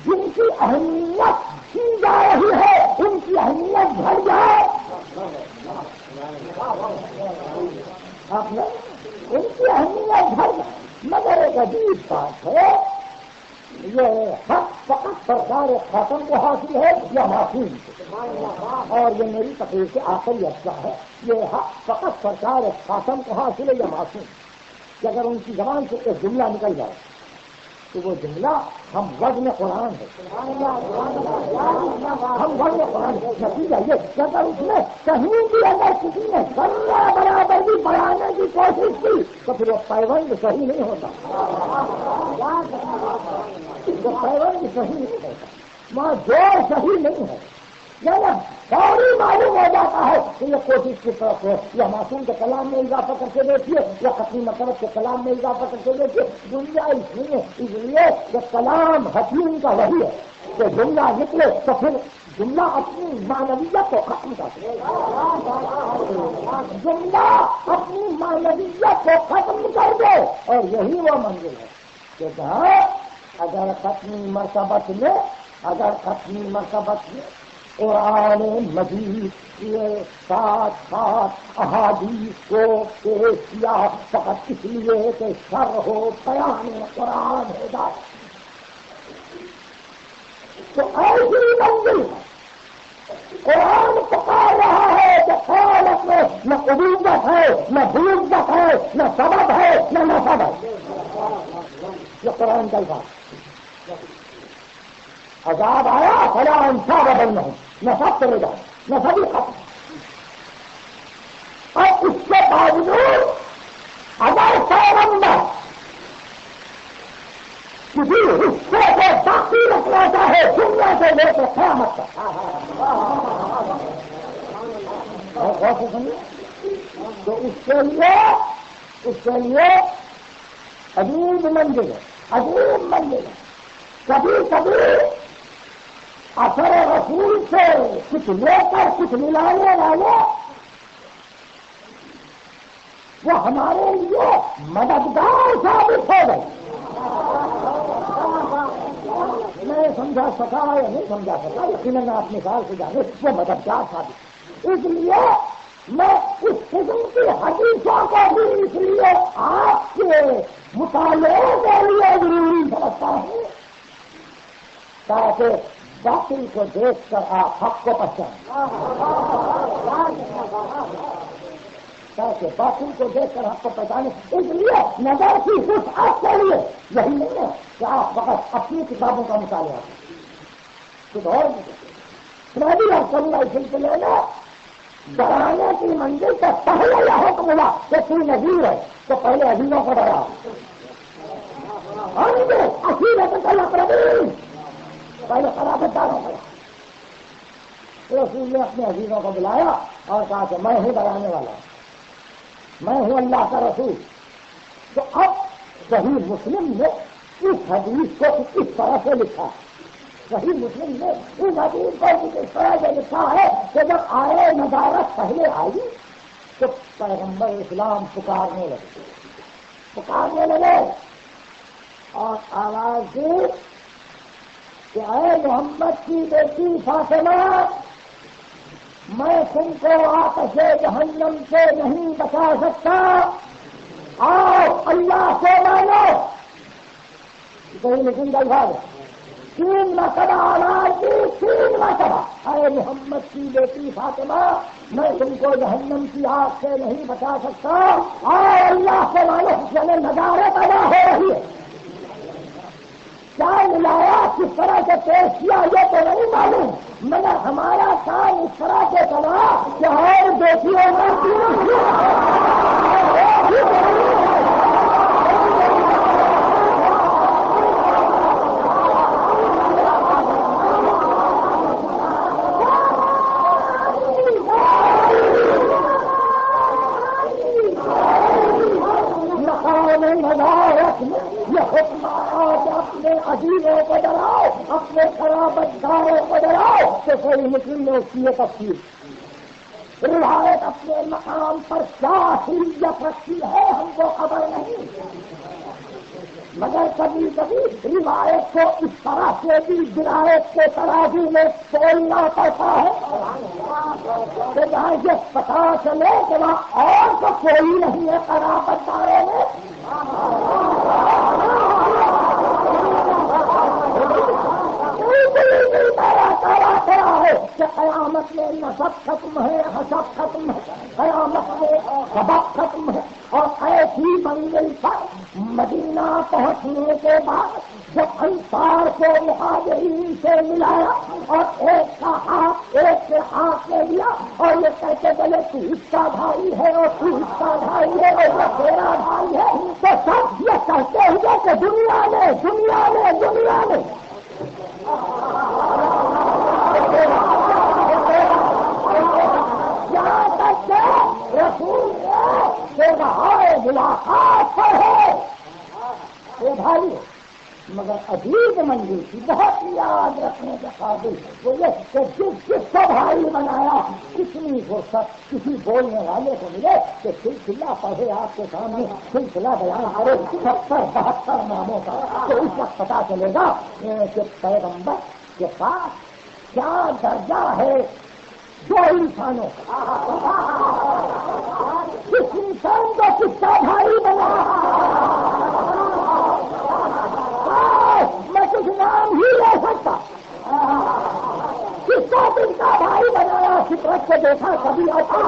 جن کی اہمیت کی جا رہی ہے ان کی اہمیت بڑھ جائے. آپ نے ان کی اہمیت بڑھ جائے. مگر ایک عجیب بات ہے, یہ حق فقط سرکار خاتم کو حاصل ہے یا معصوم کو؟ اور یہ میری تقریر سے آخری اشیاء ہے, یہ حق فقط سرکار خاتم کو حاصل ہے یا معصوم؟ کہ اگر ان کی زبان سے ایک جملہ نکل جائے تو وہ جملہ ہم وزن قرآن ہے, ہم وزن قرآن ہے. نتیجہ یہ کہ اگر اس میں کہیں بھی اگر کسی نے ذرہ برابر بھی بڑھانے کی کوشش کی تو پھر وہ پیوند صحیح نہیں ہوتا. وہ پیوند صحیح نہیں ہوتا, وہاں جوڑ صحیح نہیں ہے. یعنی فوری معلوم ہو جاتا ہے کہ یہ کوشش کی طرف ہے, یا معصوم کے کلام میں اضافہ کر کے دیکھیے یا حکیم مطلب کے کلام میں اضافہ کر کے دیکھیے. گنجائش نہیں ہے. اس لیے کہ کلام حکیم کا وہی ہے کہ جملہ نکلے تو پھر جملہ اپنی معنویت کو ختم کر دے. جملہ اپنی معنویت کو ختم کر دے, اور یہی وہ منزل ہے کہ جہاں اگر ختمی مرتبت میں قرآن مجید یہ ساتھ احادیث کو پیش کیا فقط اس لیے کہ شر ہو بیان قرآن ہدایت, تو ایسی منزل قرآن پکار رہا ہے کہ خالق میں نہ عبودت ہے نہ بلوغت ہے نہ سبب ہے نہ نسب ہے. یہ قرآن کا الفاظ. عذاب آیا فلا انصاب بینہم, نسب چلے جائے, نسب ہی ختم. اور اس کے باوجود اگر پیغمبر کسی حصے کو باقی رکھنا چاہے دنیا سے لے کے قیامت تک, تو اس کے لیے عجیب منزل ہے. کبھی اثر رسول سے کچھ لے کر کچھ ملانے والے وہ ہمارے لیے مددگار ثابت ہو گئے. میں سمجھا سکا یا نہیں سمجھا سکا, یقیناً میں اپنے خیال سے جانے وہ مددگار ثابت. اس لیے میں اس قسم کی حدیثوں کو بھی اس لیے آپ کے مطالعے کے لیے ضروری سمجھتا ہوں تاکہ باطل کو دیکھ کر آپ حق کو پہچانیں, تاکہ باطل کو دیکھ کر حق کو پہچانیں. اس لیے نظر کی وسعت کے لیے یہی نہیں ہے کہ آپ فقط اپنی کتابوں کا مطالعہ کریں. کچھ اور میں بھی آپ کروں گا اس سلسلے میں ڈرانے کی منزل سے پہلے یہ حکم ہوا کہ تو نذیر ہے تو پہلے عزیزوں کو ڈرا, پہلے خلافت داروں کو. رسول نے اپنے عزیزوں کو بلایا اور کہا کہ میں ہوں ڈرانے والا, میں ہوں اللہ کا رسول. تو اب صحیح مسلم نے اس حدیث کو کس طرح سے لکھا, صحیح مسلم نے اس حدیث کو کس طرح سے لکھا ہے کہ جب آئے نظارت پہلے آئی تو پیغمبر اسلام پکارنے لگے اور آواز دی کہ اے محمد کی بیٹی فاطمہ, میں تم کو آتش جہنم سے نہیں بچا سکتا, آؤ اللہ سے مانو. کوئی لیکن الفاظ 3 مرتبہ آواز دی، 3 مرتبہ، ارے محمد کی بیٹی فاطمہ، میں تم کو جہنم کی آگ سے نہیں بچا سکتا، اور اللہ سے معلوم نظارے پیدا ہو رہی ہے، کیا ملایا کس طرح سے پیش کیا یہ تو نہیں معلوم، مگر ہمارا کام اس طرح سے چلا کہ اور بیٹیوں میں اپنے عزیزوں کو ڈراؤ، اپنے خرابتداروں کو ڈراؤ، تو صحیح مسلم نے اس کی یہ تفصیل روایت اپنے مقام پر کیا حیثیت رکھتی ہے ہم کو خبر نہیں، مگر کبھی کبھی روایت کو اس طرح سے بھی درایت کے ترازو میں تولنا پڑتا ہے کہ جہاں یہ پتا چلے کہ وہاں اور تو کوئی نہیں ہے خرابتداروں میں، ہے کہ قیامت میں نسب ختم ہے، حسب ختم ہے، قیامت میں سبق ختم ہے، اور ایسی منزل پر مدینہ پہنچنے کے بعد جب انصار کو مہاجرین سے ملایا اور ایک کا ہاتھ ایک کے ہاتھ میں لیا اور یہ کہتے چلے تو اس کا بھائی ہے اور تو اس کا بھائی ہے اور یہ تیرا بھائی ہے، تو سب یہ کہتے ہوئے کہ دنیا میں یہاں تک کہ رسول کے بہائے ملاقات پر ہے وہ بھائی، مگر عجیب منزل کی بہت یاد رکھنے کے قابل وہ یہ کہ جس کو بھائی بنایا کتنی فرصت کسی بولنے والے کو ملے کہ سلسلہ پڑھے آپ کے سامنے، سلسلہ بیان کرے 70-72 ناموں کا، تو اس وقت پتا چلے گا کہ پیغمبر کے پاس کیا درجہ ہے جو انسانوں کا، کس انسان کو کس کا بھائی بنا، میں کچھ نام ہی لے سکتا، کس کو کس کا بھائی بنایا، فطرت کو دیکھا کبھی آتا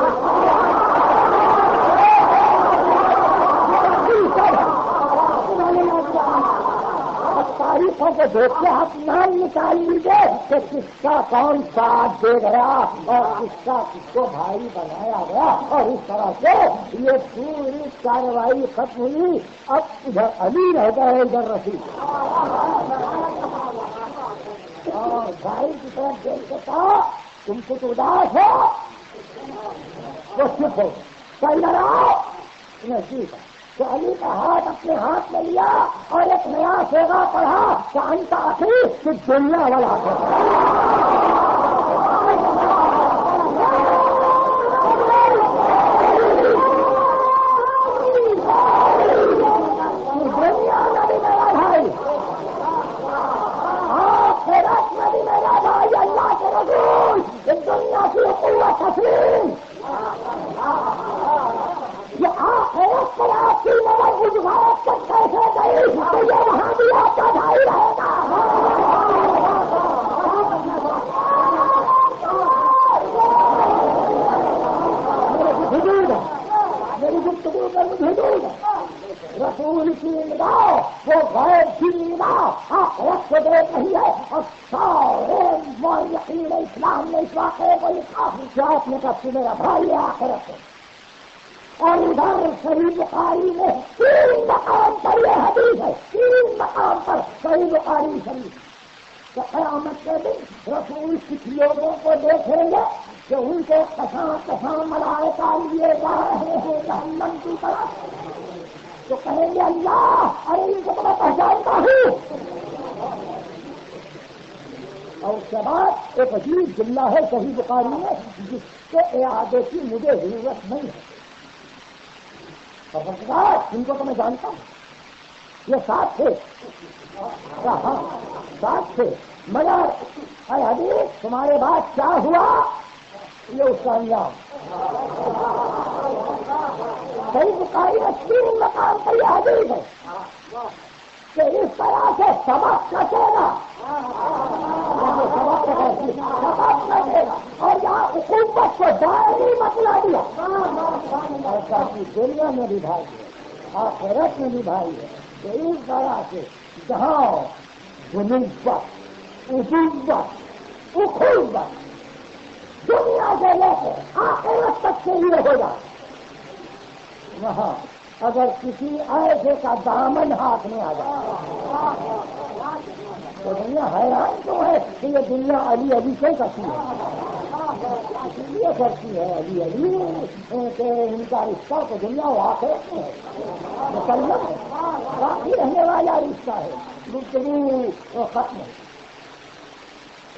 تاریخوں کو دیکھ کے آپ نام نکال لیجیے کہ کس کا کون ساتھ دے گیا اور کس کا کس کو بھائی بنایا گیا، اور اس طرح سے یہ پوری کارروائی ختم ہوئی، اب ادھر علی رہ گئے ادھر رسول، اور بھائی کی طرف دیکھ کے کہا تم کچھ اداس ہو، وہ چپ ہو، کل لڑاؤ ٹھیک ہے، تو علی کا ہاتھ اپنے ہاتھ میں لیا اور ایک نیا سیگا پڑھا کہ انت اخی کہ دنیا والا دنیا میں بھی میرا بھائی، آخرت میں بھی میرا بھائی، اللہ کے رسول اس دنیا کی قوت تسلیم، یہ آخرت پر آپ کی نظر گزرات تک کیسے گئی تو یہ وہاں بھی آپ کا بھائی رہے گا، میری گفتگو پر حدود رسول کی نگاہ وہ غیر کی نگاہ آخرت کو دیکھ رہی ہے، اور سارے مورخین اسلام نے اس واقعے کو لکھا کہ آپ نے کہا کہ میرا بھائی ہے آخرت ہے، اور ادھر صحیح بخاری میں 3 مقام پر یہ حدیث ہے، 3 مقام پر صحیح بخاری شریف کہ قیامت کے دن رسول کچھ لوگوں کو دیکھیں گے کہ ان کے کساں ملائکہ لیے جا رہے ہیں جہنم کی طرف، تو کہیں گے اللہ ارے ان کو تو میں پہچانتا ہوں، اور اس کے بعد ایک عجیب جملہ ہے صحیح بخاری میں جس کے اعادے کی مجھے ضرورت نہیں ہے، ان کو تو میں جانتا ہوں، یہ ساتھ تھے، ہاں ساتھ تھے، مگر اے حدیث تمہارے بعد کیا ہوا، یہ اس کا انجام، صحیح بخاری میں 3 مقام پر یہ حدیث ہے، کہ اس طرح سے سبق کٹے گا، سبق کٹے گا، اور یہاں حکومت کو دائمی بتلا دیا، ایسا کی دنیا میں بھی بھائی ہے، آخرت میں بھی بھائی ہے، کہ اس طرح سے جہاں جنوبت اخوت اخوت دنیا سے لے کے آخرت تک کے لیے ہوگا، وہاں اگر کسی ایسے کا دامن ہاتھ میں آ جائے تو دنیا حیران کیوں ہے کہ یہ دنیا علی علی سے کرتی ہے، اسی لیے کرتی ہے علی علی کہ ان کا رشتہ تو دنیا واقع ہے، مسلم ہے، باقی رہنے والا رشتہ ہے، گفتگو ختم ہے۔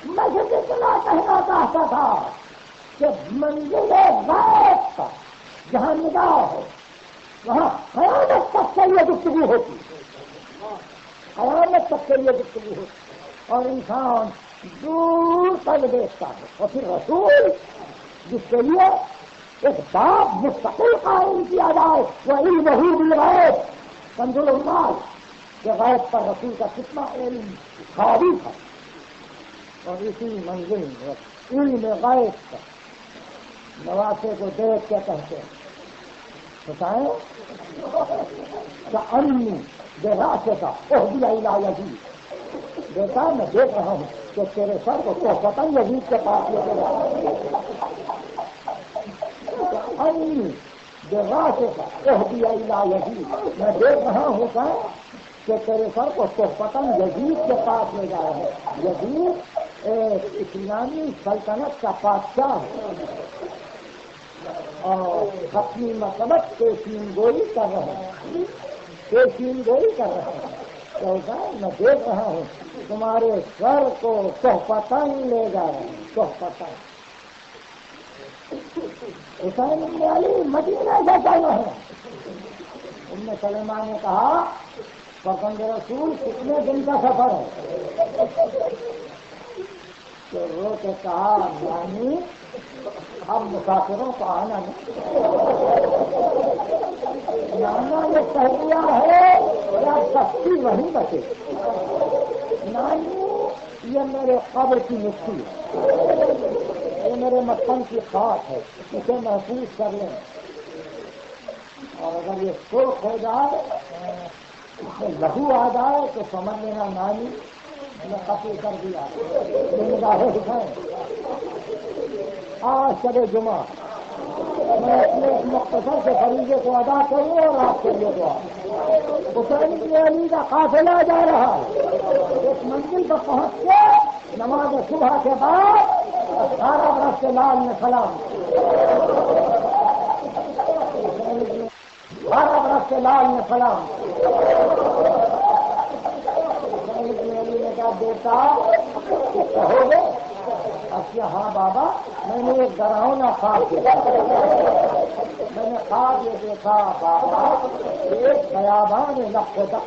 میں سے اتنا کہنا چاہتا تھا کہ منزل غائب پر جہاں نگاہ ہے وہاں قیامت تک کے لیے گفتگو ہوتی، قیامت تک کے لیے گفتگو ہوتی، اور انسان دور تک دیکھتا ہے، اور پھر رسول جس کے لیے ایک باب مستقل قائم کیا جائے وہ علم بالغیب کنز العمال کہ غیب پر رسول کا کتنا علم خالی تھا، اور اسی منزل میں علم غیب پر نواسے کو دیکھ کے کہتے ہیں بتائیں کہ امنی بے راسے کا عہدیہ الی یزید، بیٹا میں دیکھ رہا ہوں کہ تیرے سر کو پتن یزید کے پاس لے کے امنی بے راسے کا عہدیہ الی یزید، میں دیکھ رہا ہوں کہ تیرے سر کو پتن یزید کے پاس لے جا رہے ہیں، یزید اسلامی سلطنت کا بادشاہ ہے اور اپنی مسلط پیشین گوئی کر رہے ہیں، پیشین گوئی کر رہے ہیں، کیسا میں دیکھ رہا ہوں تمہارے سر کو تحفتن لے جا رہے ہیں، تحفتن حسین بن علی مدینہ سے چل رہے ہیں۔ ام سلمہ نے کہا فرزند رسول کتنے دن کا سفر ہے؟ تو رو کے کہا یعنی ہم مسافروں کو آنا نہیں، نانا نے کہہ دیا ہے یا سستی وہی بچے، نانی یہ میرے قبر کی مٹی ہے، یہ میرے مکھن کی خاک ہے، اسے محفوظ کر لیں، اور اگر یہ سرخ ہو جائے اس میں لہو آ جائے تو سمجھ لینا نانی نے قتل کر دیا، نگاہ حسین۔ آج شب جمعہ میں اپنے مختصر سے فریضے کو ادا کروں اور آپ کے لیے دعا، حسین بن علی کا قافلہ جا رہا ہے، اس منزل پر پہنچ کے نماز صبح کے بعد 18 برس کے لال نے سلام، 18 برس کے لال نے سلام، بیٹا کہو گے؟ اچھا ہاں بابا، میں نے ایک ڈراؤنا خواب دیکھا، میں نے خواب یہ دیکھا بابا ایک بیابان لق و دق،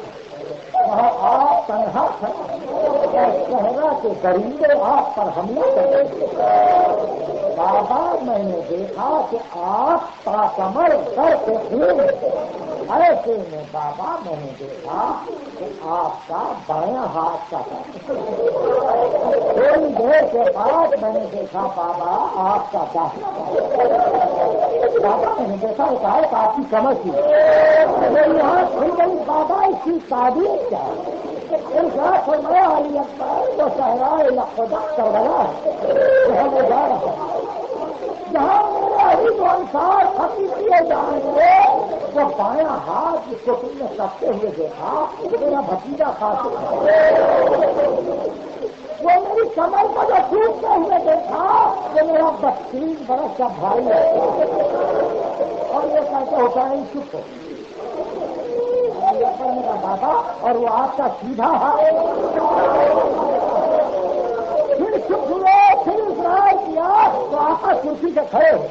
وہاں آپ تنہا صحرا کے درندے آپ پر حملہ کرتے، بابا میں نے دیکھا کہ آپ کمر سر کے خون، ایسے میں بابا میں نے دیکھا کہ آپ کا بایاں ہاتھ کا تھوڑی دیر کے بعد میں نے دیکھا بابا آپ کا داہنا، بابا میں نے دیکھا کہ آپ کی کمر تھی، میری آنکھ کھل گئی، بابا اس کی تعبیر کیا ہے؟ فرمایا علی اکبر جو صحرائے لق و دق کربلا ہے جہاں میں جا رہا ہوں، جہاں میرے علی جو انصار ختم کیے جائیں گے، وہ بایاں ہاتھ جس کو تم نے سکتے ہوئے دیکھا میرا بھتیجا قاسم ہے، وہ میری کمر کو جو ٹوٹتے ہوئے دیکھا وہ میرا 32 برس کا بھائی ہے، اور یہ کہتے ہوتا ہے چپ ہو میرا بابا، اور وہ آپ کا سیدھا ہے، پھر چپ ہوئے، پھر اقرار کیا تو آپ کا کرسی سے کھڑے ہو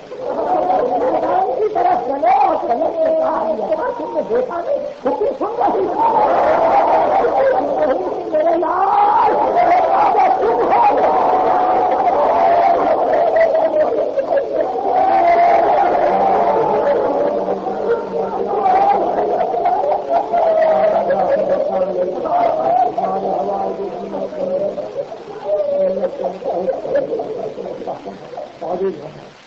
کی طرف چلے اور چلے تم نے دیکھا نہیں حکم سن رہی میرے لال چپ ہو، والے ہمارے ہوائی تعریف